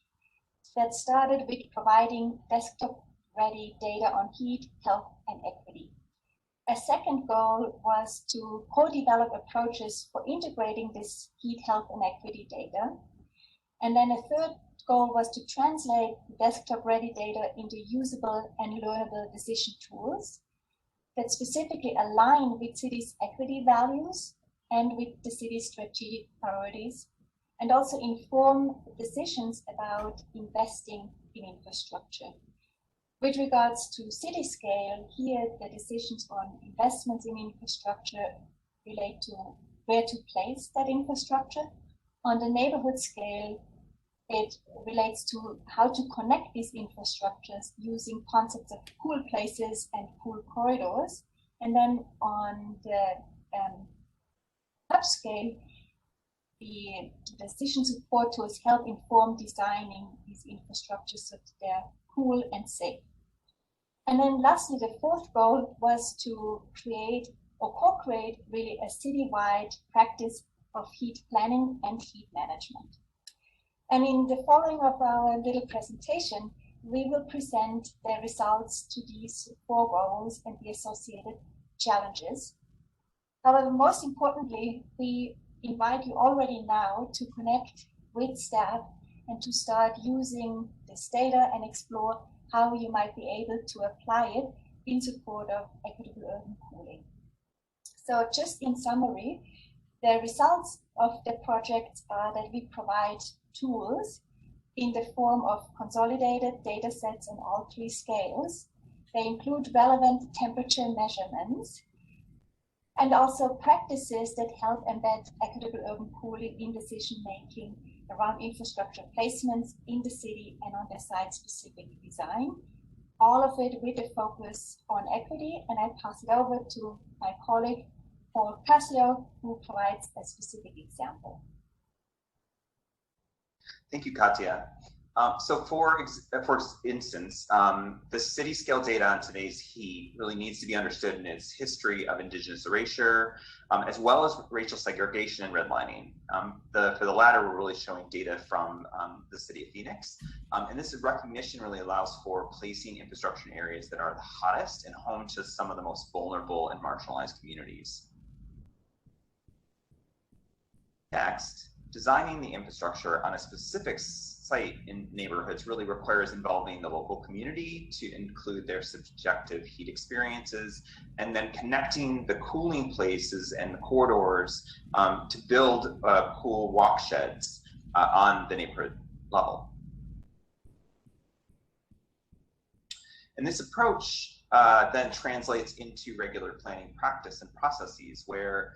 that started with providing desktop-ready data on heat, health, and equity. A second goal was to co-develop approaches for integrating this heat, health, and equity data. And then a third goal was to translate desktop-ready data into usable and learnable decision tools that specifically align with city's equity values and with the city's strategic priorities, and also inform decisions about investing in infrastructure. With regards to city scale, here the decisions on investments in infrastructure relate to where to place that infrastructure. On the neighborhood scale, it relates to how to connect these infrastructures using concepts of cool places and cool corridors. And then on the upscale, the decision support tools help inform designing these infrastructures so that they're cool and safe. And then lastly, the fourth goal was to create or co-create really a citywide practice of heat planning and heat management. And in the following of our little presentation, we will present the results to these four goals and the associated challenges. However, most importantly, we invite you already now to connect with staff and to start using this data and explore how you might be able to apply it in support of equitable urban cooling. So just in summary, the results of the project are that we provide tools in the form of consolidated data sets on all three scales. They include relevant temperature measurements and also practices that help embed equitable urban cooling in decision-making around infrastructure placements in the city and on the site-specific design. All of it with a focus on equity, and I pass it over to my colleague, Paul Casio, who provides a specific example. Thank you, Katya. So for instance, the city scale data on today's heat really needs to be understood in its history of indigenous erasure, as well as racial segregation and redlining. For the latter, we're really showing data from the city of Phoenix. And this recognition really allows for placing infrastructure in areas that are the hottest and home to some of the most vulnerable and marginalized communities. Next, designing the infrastructure on a specific site in neighborhoods really requires involving the local community to include their subjective heat experiences, and then connecting the cooling places and the corridors to build cool walk sheds on the neighborhood level. And this approach then translates into regular planning practice and processes where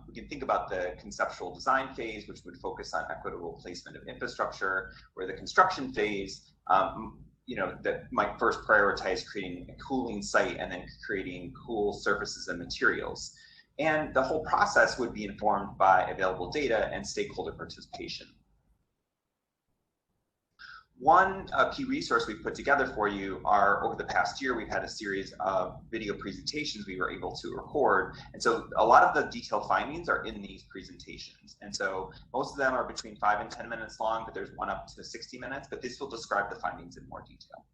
we can think about the conceptual design phase, which would focus on equitable placement of infrastructure, where the construction phase, that might first prioritize creating a cooling site and then creating cool surfaces and materials. And the whole process would be informed by available data and stakeholder participation. One key resource we've put together for you are, over the past year, we've had a series of video presentations we were able to record. And so a lot of the detailed findings are in these presentations. And so most of them are between 5 and 10 minutes long, but there's one up to 60 minutes, but this will describe the findings in more detail.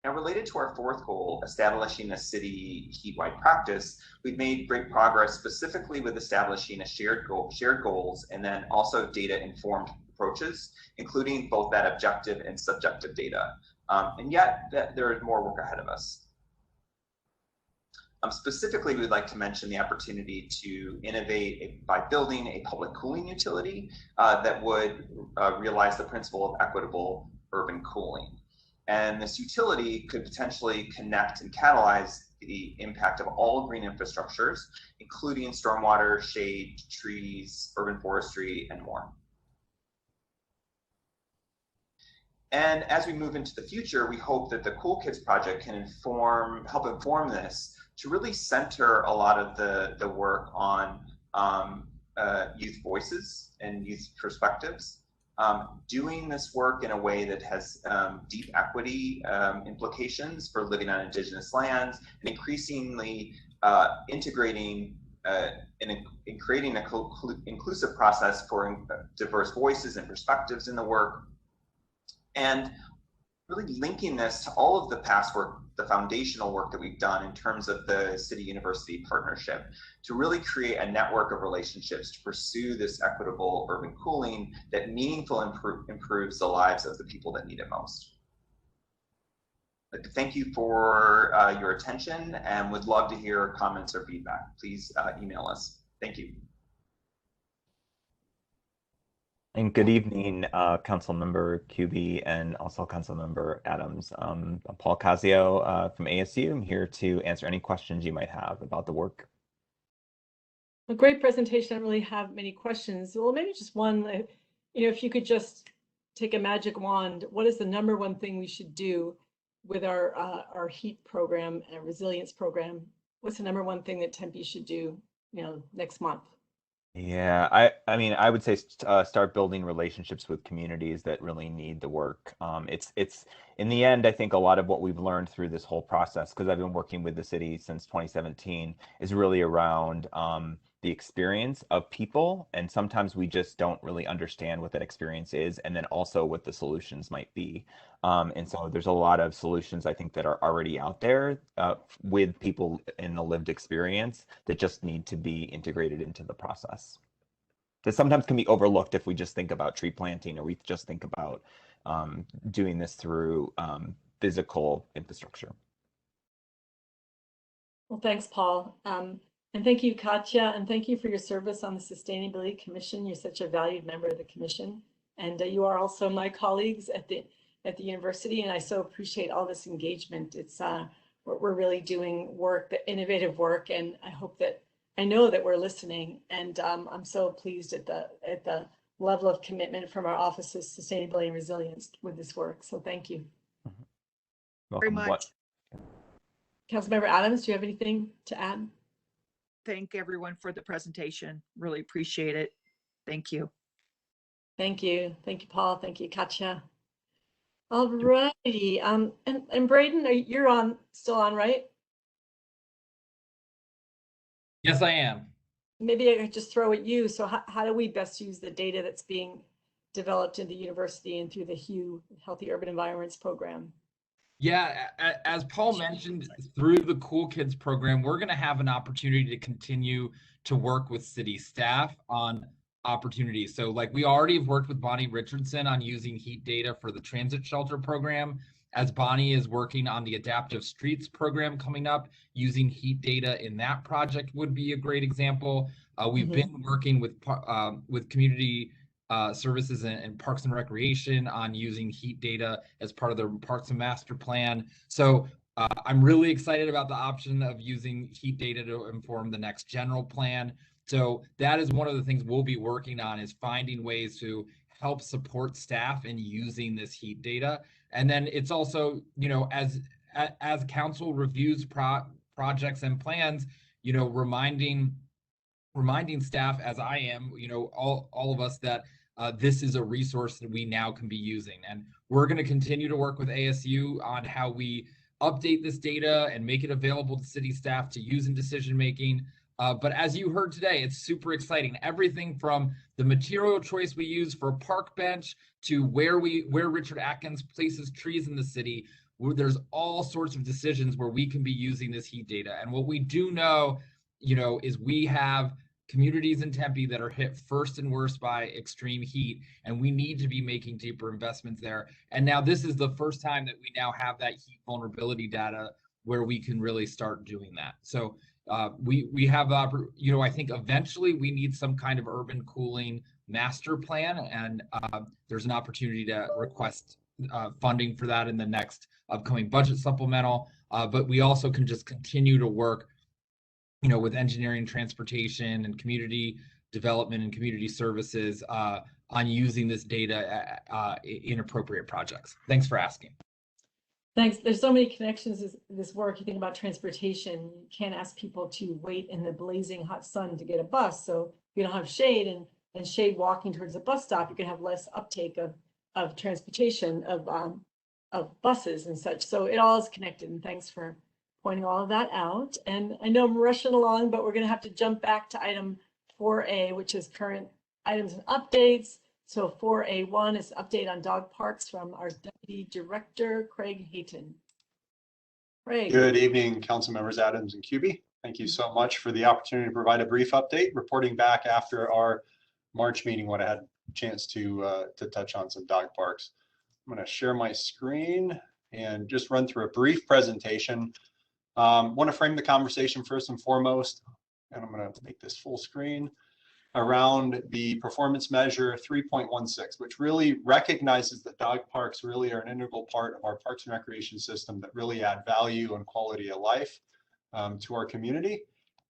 Now, related to our fourth goal, establishing a city heat-wide practice, we've made great progress specifically with establishing a shared goals, and then also data-informed approaches, including both that objective and subjective data. And yet, there is more work ahead of us. Specifically, we'd like to mention the opportunity to innovate by building a public cooling utility that would realize the principle of equitable urban cooling. And this utility could potentially connect and catalyze the impact of all green infrastructures, including stormwater, shade, trees, urban forestry, and more. And as we move into the future, we hope that the Cool Kids project can help inform this to really center a lot of the work on youth voices and youth perspectives. Doing this work in a way that has deep equity implications for living on indigenous lands, and increasingly integrating in creating an inclusive process for diverse voices and perspectives in the work, and really linking this to all of the past work, the foundational work that we've done in terms of the city-university partnership, to really create a network of relationships to pursue this equitable urban cooling that meaningfully improves the lives of the people that need it most. I'd like to thank you for your attention and would love to hear comments or feedback. Please email us. Thank you. And good evening, Councilmember QB and also Councilmember Adams. I'm Paul Casio from ASU. I'm here to answer any questions you might have about the work. A great presentation. I don't really have many questions. Well, maybe just one. If you could just take a magic wand, what is the #1 thing we should do with our heat program and resilience program? What's the #1 thing that Tempe should do, next month? Yeah, I mean, I would say start building relationships with communities that really need the work. It's in the end, I think a lot of what we've learned through this whole process, because I've been working with the city since 2017, is really around the experience of people. And sometimes we just don't really understand what that experience is, and then also what the solutions might be. And so there's a lot of solutions I think that are already out there with people in the lived experience that just need to be integrated into the process. That sometimes can be overlooked if we just think about tree planting, or we just think about doing this through physical infrastructure. Well, thanks, Paul. And thank you, Katya, and thank you for your service on the Sustainability Commission. You're such a valued member of the commission. And you are also my colleagues at the university, and I so appreciate all this engagement. It's we're really doing work, the innovative work, and I know that we're listening, and I'm so pleased at the level of commitment from our Office of Sustainability and Resilience with this work. So thank you. Very much. Councilmember Adams, do you have anything to add? Thank everyone for the presentation. Really appreciate it. Thank you. Thank you. Thank you, Paul. Thank you, Katya. All righty. And Braden, you're still on, right? Yes, I am. Maybe I could just throw at you. So how do we best use the data that's being developed in the university and through the HUE Healthy Urban Environments program? Yeah, as Paul mentioned, through the Cool Kids program, we're going to have an opportunity to continue to work with city staff on opportunities. So like we already have worked with Bonnie Richardson on using heat data for the transit shelter program, as Bonnie is working on the Adaptive Streets program coming up, using heat data in that project would be a great example. We've been working with community services and Parks and Recreation on using heat data as part of the Parks and Master Plan. So I'm really excited about the option of using heat data to inform the next general plan. So that is one of the things we'll be working on, is finding ways to help support staff in using this heat data. And then it's also, as council reviews projects and plans, reminding staff, as I am, all of us, that this is a resource that we now can be using. And we're going to continue to work with ASU on how we update this data and make it available to city staff to use in decision making. But as you heard today, it's super exciting. Everything from the material choice we use for a park bench to where Richard Atkins places trees in the city, where there's all sorts of decisions where we can be using this heat data. And what we do know, is we have communities in Tempe that are hit first and worst by extreme heat, and we need to be making deeper investments there. And now this is the first time that we now have that heat vulnerability data where we can really start doing that. So we have, I think eventually we need some kind of urban cooling master plan, and there's an opportunity to request funding for that in the next upcoming budget supplemental. But we also can just continue to work, with engineering, transportation, and community development and community services on using this data in appropriate projects. Thanks for asking. Thanks. There's so many connections to this work. You think about transportation, you can't ask people to wait in the blazing hot sun to get a bus. So if you don't have shade and shade walking towards a bus stop, you can have less uptake of transportation, of buses and such. So it all is connected, and thanks for pointing all of that out. And I know I'm rushing along, but we're going to have to jump back to item 4A, which is current items and updates. So 4A1 is update on dog parks from our Deputy Director, Craig Hayton. Craig. Good evening, council members Adams and Kuby. Thank you so much for the opportunity to provide a brief update, reporting back after our March meeting when I had a chance to touch on some dog parks. I'm going to share my screen and just run through a brief presentation. Want to frame the conversation first and foremost, and I'm going to make this full screen, around the performance measure 3.16, which really recognizes that dog parks really are an integral part of our parks and recreation system that really add value and quality of life to our community.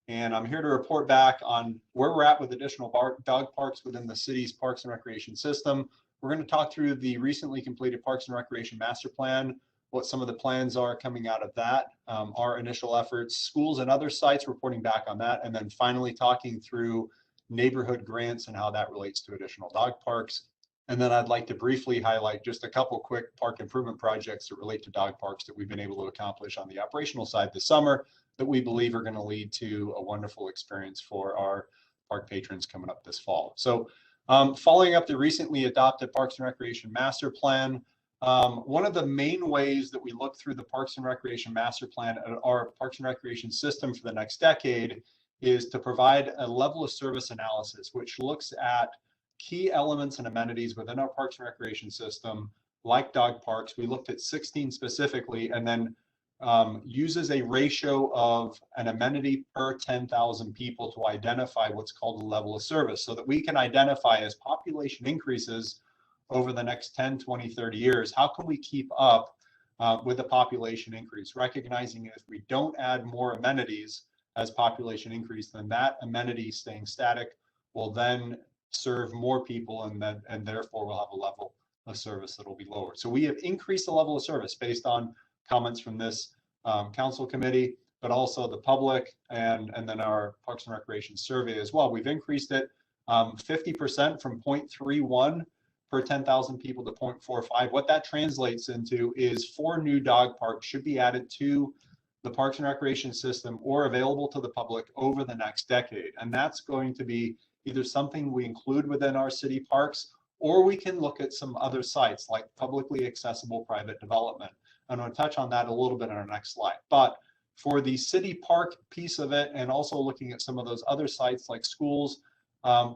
And I'm here to report back on where we're at with additional dog parks within the city's parks and recreation system. We're going to talk through the recently completed Parks and Recreation Master Plan, what some of the plans are coming out of that, our initial efforts, schools and other sites, reporting back on that, and then finally talking through neighborhood grants and how that relates to additional dog parks. And then I'd like to briefly highlight just a couple quick park improvement projects that relate to dog parks that we've been able to accomplish on the operational side this summer that we believe are going to lead to a wonderful experience for our park patrons coming up this fall. So following up the recently adopted Parks and Recreation Master Plan, one of the main ways that we look through the Parks and Recreation Master Plan at our Parks and Recreation system for the next decade is to provide a level of service analysis, which looks at key elements and amenities within our Parks and Recreation system, like dog parks. We looked at 16 specifically, and then uses a ratio of an amenity per 10,000 people to identify what's called a level of service, so that we can identify as population increases over the next 10, 20, 30 years, how can we keep up with the population increase, recognizing if we don't add more amenities as population increase, then that amenity staying static will then serve more people, and therefore we'll have a level of service that will be lower. So we have increased the level of service based on comments from this council committee, but also the public and then our Parks and Recreation survey as well. We've increased it 50% from 0.31 per 10,000 people to 0.45. What that translates into is 4 new dog parks should be added to the Parks and Recreation system or available to the public over the next decade. And that's going to be either something we include within our city parks, or we can look at some other sites like publicly accessible private development. I'm going to touch on that a little bit on our next slide. But for the city park piece of it, and also looking at some of those other sites like schools,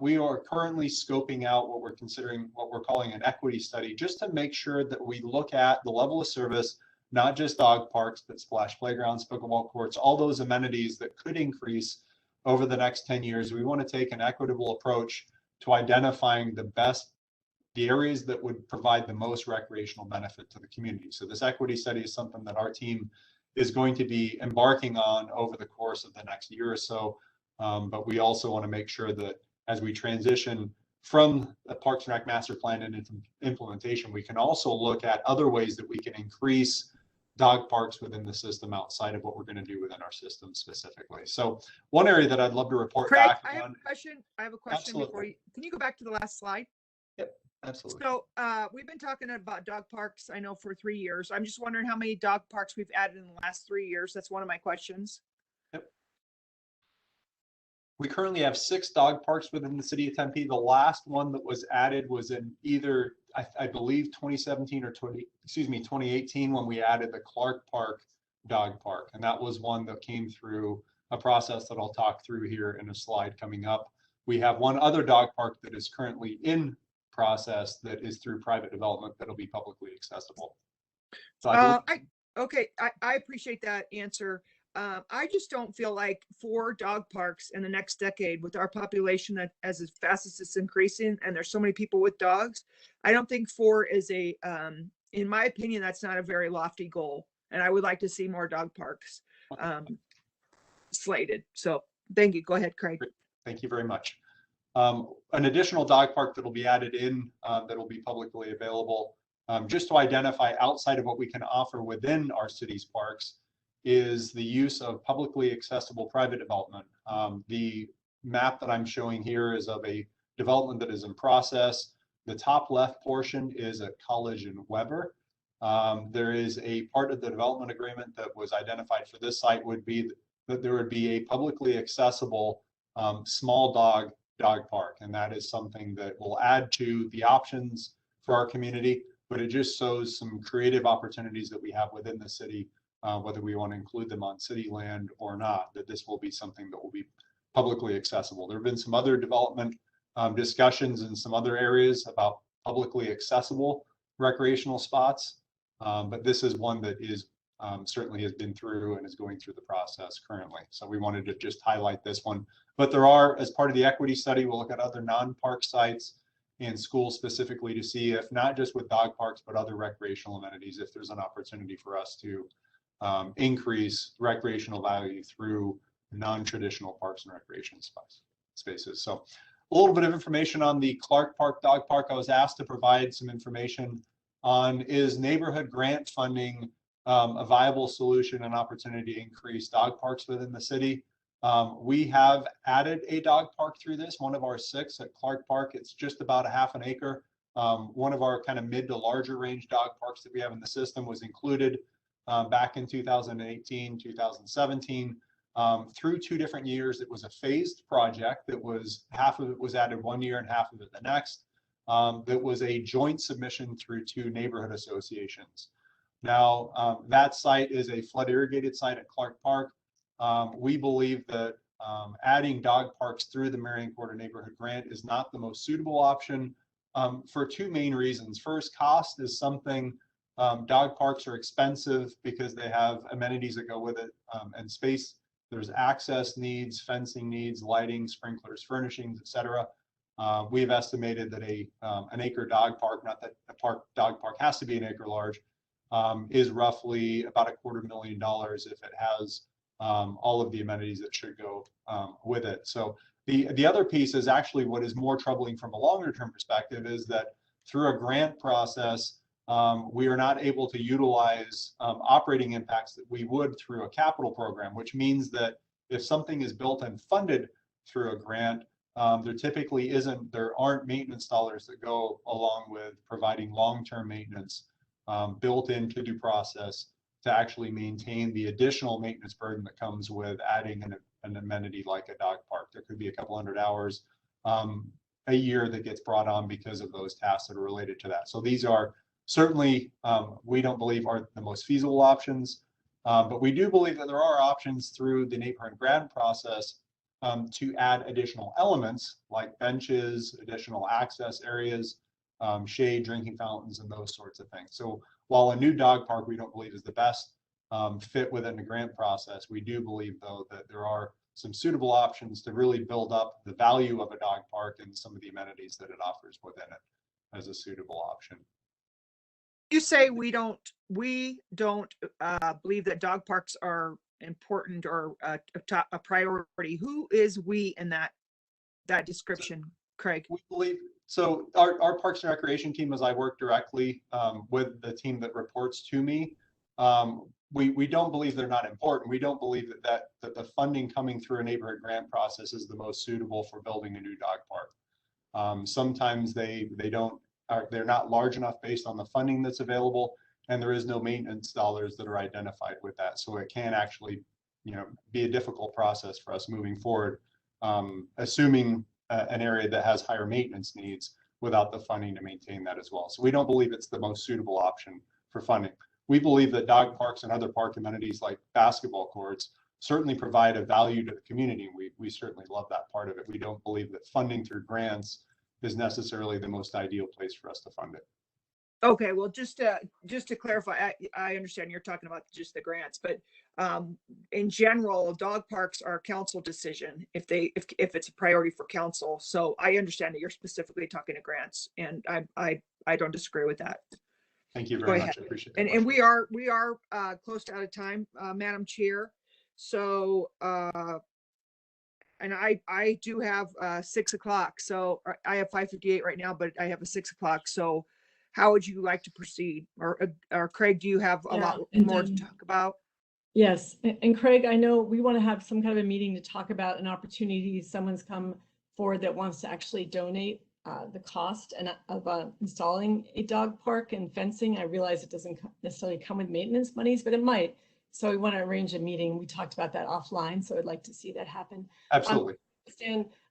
we are currently scoping out what we're considering, what we're calling an equity study, just to make sure that we look at the level of service, not just dog parks, but splash playgrounds, pickleball courts, all those amenities that could increase over the next 10 years. We want to take an equitable approach to identifying the areas that would provide the most recreational benefit to the community. So this equity study is something that our team is going to be embarking on over the course of the next year or so. But we also want to make sure that as we transition from the Parks and Rec Master Plan and into implementation, we can also look at other ways that we can increase dog parks within the system outside of what we're going to do within our system specifically. So one area that I'd love to report Craig, back I have on. a question. I have a question Absolutely. before you. Can you go back to the last slide? Yep, absolutely. So we've been talking about dog parks, I know, for 3 years. I'm just wondering how many dog parks we've added in the last 3 years. That's one of my questions. Yep. We currently have 6 dog parks within the city of Tempe. The last one that was added was in either, I believe, 2017 or 2018, when we added the Clark Park dog park. And that was one that came through a process that I'll talk through here in a slide coming up. We have one other dog park that is currently in process that is through private development that'll be publicly accessible. So I appreciate that answer. I just don't feel like 4 dog parks in the next decade, with our population that as fast as it's increasing and there's so many people with dogs, I don't think 4 is in my opinion, that's not a very lofty goal. And I would like to see more dog parks slated. So thank you. Go ahead, Craig. Thank you very much. An additional dog park that will be added in that will be publicly available, just to identify outside of what we can offer within our city's parks, is the use of publicly accessible private development. The map that I'm showing here is of a development that is in process. The top left portion is at College and Weber. There is a part of the development agreement that was identified for this site would be that there would be a publicly accessible small dog park. And that is something that will add to the options for our community, but it just shows some creative opportunities that we have within the city, whether we want to include them on city land or not, that this will be something that will be publicly accessible. There have been some other development discussions in some other areas about publicly accessible recreational spots, but this is one that is certainly has been through and is going through the process currently. So we wanted to just highlight this one. But there are, as part of the equity study, we'll look at other non-park sites and schools specifically to see if not just with dog parks, but other recreational amenities, if there's an opportunity for us to increase recreational value through non-traditional parks and recreation spaces. So a little bit of information on the Clark Park Dog Park. I was asked to provide some information on, is neighborhood grant funding a viable solution and opportunity to increase dog parks within the city? We have added a dog park through this, one of our 6 at Clark Park. It's just about a half an acre. One of our kind of mid to larger range dog parks that we have in the system was included back in 2018, 2017. Through 2 different years, it was a phased project that was half of it was added one year and half of it the next. That was a joint submission through 2 neighborhood associations. Now, that site is a flood irrigated site at Clark Park. We believe that adding dog parks through the Marion Quarter Neighborhood Grant is not the most suitable option for 2 main reasons. First, cost is something. Dog parks are expensive because they have amenities that go with it, and space. There's access needs, fencing needs, lighting, sprinklers, furnishings, etc. We've estimated that an acre dog park, not that a dog park has to be an acre large, is roughly about $250,000 if it has all of the amenities that should go with it. So the other piece is actually what is more troubling from a longer term perspective is that through a grant process, we are not able to utilize operating impacts that we would through a capital program, which means that if something is built and funded through a grant, there aren't maintenance dollars that go along with providing long-term maintenance built into due process to actually maintain the additional maintenance burden that comes with adding an amenity like a dog park. There could be a couple hundred hours a year that gets brought on because of those tasks that are related to that. So these are certainly, we don't believe are the most feasible options, but we do believe that there are options through the neighborhood grant process to add additional elements like benches, additional access areas, shade, drinking fountains, and those sorts of things. So while a new dog park we don't believe is the best fit within the grant process, we do believe though that there are some suitable options to really build up the value of a dog park and some of the amenities that it offers within it as a suitable option. You say we don't believe that dog parks are important or a priority. Who is we in that description, Craig? We believe so. Our Parks and Recreation team, as I work directly with the team that reports to me, we don't believe they're not important. We don't believe that the funding coming through a neighborhood grant process is the most suitable for building a new dog park. Sometimes they're not large enough based on the funding that's available, and there is no maintenance dollars that are identified with that. So it can actually, be a difficult process for us moving forward, assuming an area that has higher maintenance needs without the funding to maintain that as well. So we don't believe it's the most suitable option for funding. We believe that dog parks and other park amenities like basketball courts certainly provide a value to the community. We certainly love that part of it. We don't believe that funding through grants is necessarily the most ideal place for us to fund it. Okay, well, just to clarify, I understand you're talking about just the grants, but in general, dog parks are a council decision if it's a priority for council. So I understand that you're specifically talking to grants, and I don't disagree with that. Thank you very much. I appreciate it. And we are close to out of time, Madam Chair. So and I do have 6 o'clock. So I have 5:58 right now, but I have a 6 o'clock. So how would you like to proceed? Or Craig, do you have a lot more to talk about? Yes. And Craig, I know we want to have some kind of a meeting to talk about an opportunity. Someone's come forward that wants to actually donate the cost of installing a dog park and fencing. I realize it doesn't necessarily come with maintenance monies, but it might. So we want to arrange a meeting. We talked about that offline, so I'd like to see that happen. Absolutely.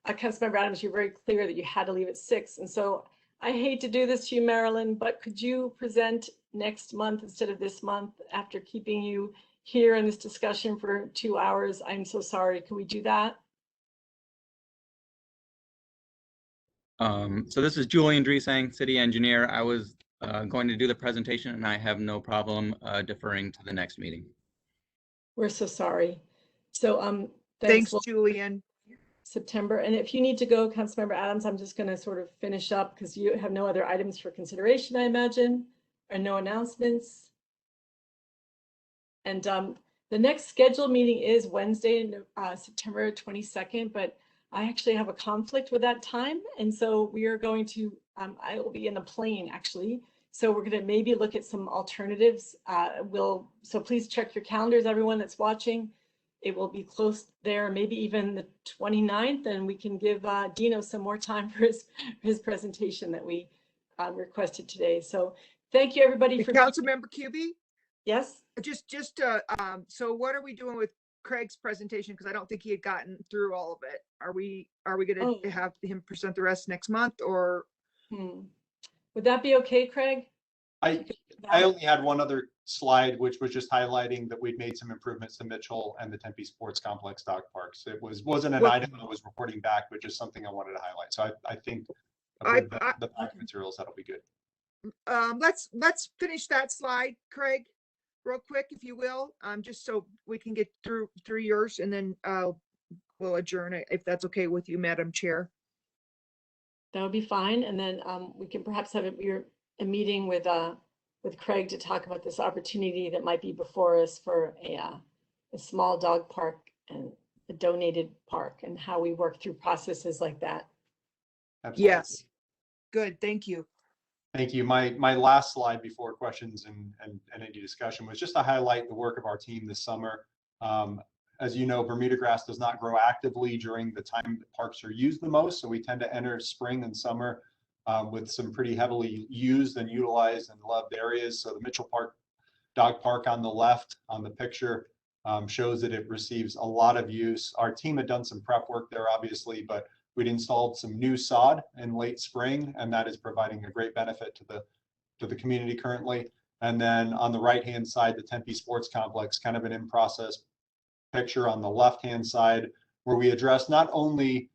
Councilmember Adams, you're very clear that you had to leave at 6. And so I hate to do this to you, Marilyn, but could you present next month instead of this month after keeping you here in this discussion for 2 hours? I'm so sorry. Can we do that? So this is Julian Driesang, city engineer. I was going to do the presentation and I have no problem deferring to the next meeting. We're so sorry. So thanks Julian. September. And if you need to go, Councilmember Adams, I'm just going to sort of finish up because you have no other items for consideration, I imagine, or no announcements. And the next scheduled meeting is Wednesday, September 22nd, but I actually have a conflict with that time. And so we are going to, I will be in a plane actually. So we're going to maybe look at some alternatives. So please check your calendars, everyone that's watching. It will be close there, maybe even the 29th, and we can give Dino some more time for his presentation that we requested today. So thank you everybody for— Councilmember QB? Yes? So what are we doing with Craig's presentation? Because I don't think he had gotten through all of it. Are we going to have him present the rest next month, or? Would that be okay, Craig? I only had one other slide, which was just highlighting that we'd made some improvements to Mitchell and the Tempe Sports Complex dog parks. It wasn't an item I was reporting back, but just something I wanted to highlight. So I think the back materials, that'll be good. Let's finish that slide, Craig, real quick, if you will, just so we can get through yours, and then we'll adjourn it if that's okay with you, Madam Chair. That would be fine, and then we can perhaps have a meeting with Craig to talk about this opportunity that might be before us for a small dog park and a donated park, and how we work through processes like that. Absolutely. Yes. Good. Thank you. Thank you. My last slide before questions and any discussion was just to highlight the work of our team this summer. As you know, Bermuda grass does not grow actively during the time that parks are used the most. So we tend to enter spring and summer with some pretty heavily used and utilized and loved areas. So the Mitchell Park Dog Park on the left on the picture shows that it receives a lot of use. Our team had done some prep work there, obviously, but we'd installed some new sod in late spring, and that is providing a great benefit to the community currently. And then on the right-hand side, the Tempe Sports Complex, kind of an in-process picture on the left-hand side, where we address not only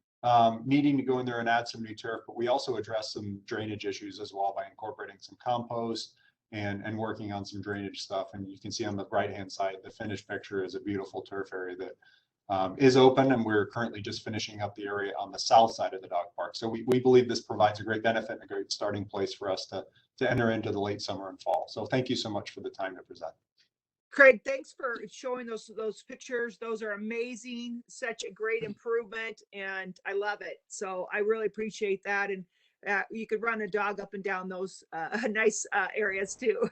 needing to go in there and add some new turf, but we also address some drainage issues as well by incorporating some compost and working on some drainage stuff. And you can see on the right-hand side, the finished picture is a beautiful turf area that is open, and we're currently just finishing up the area on the south side of the dog park. So we believe this provides a great benefit and a great starting place for us to enter into the late summer and fall. So thank you so much for the time to present. Craig, thanks for showing those pictures. Those are amazing, such a great improvement, and I love it. So I really appreciate that. And you could run a dog up and down those nice areas too.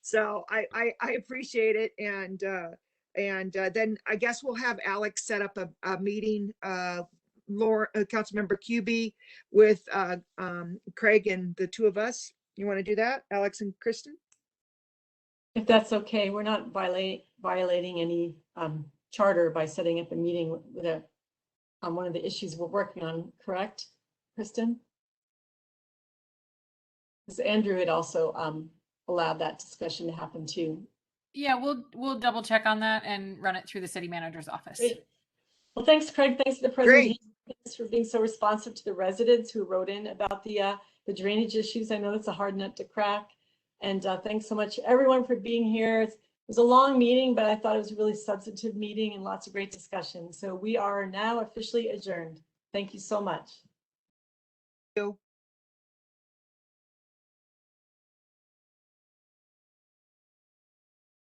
So I appreciate it. And then I guess we'll have Alex set up a meeting, Councilmember QB, with Craig and the two of us. You want to do that, Alex and Kristen? If that's okay, we're not violating any charter by setting up a meeting with on one of the issues we're working on, correct, Kristen? Because Andrew had also allowed that discussion to happen too. Yeah, we'll double check on that and run it through the city manager's office. Great. Well, thanks, Craig. Thanks for the presentation. Thanks for being so responsive to the residents who wrote in about the drainage issues. I know it's a hard nut to crack. And thanks so much, everyone, for being here. It was a long meeting, but I thought it was a really substantive meeting and lots of great discussion. So we are now officially adjourned. Thank you so much. Thank you.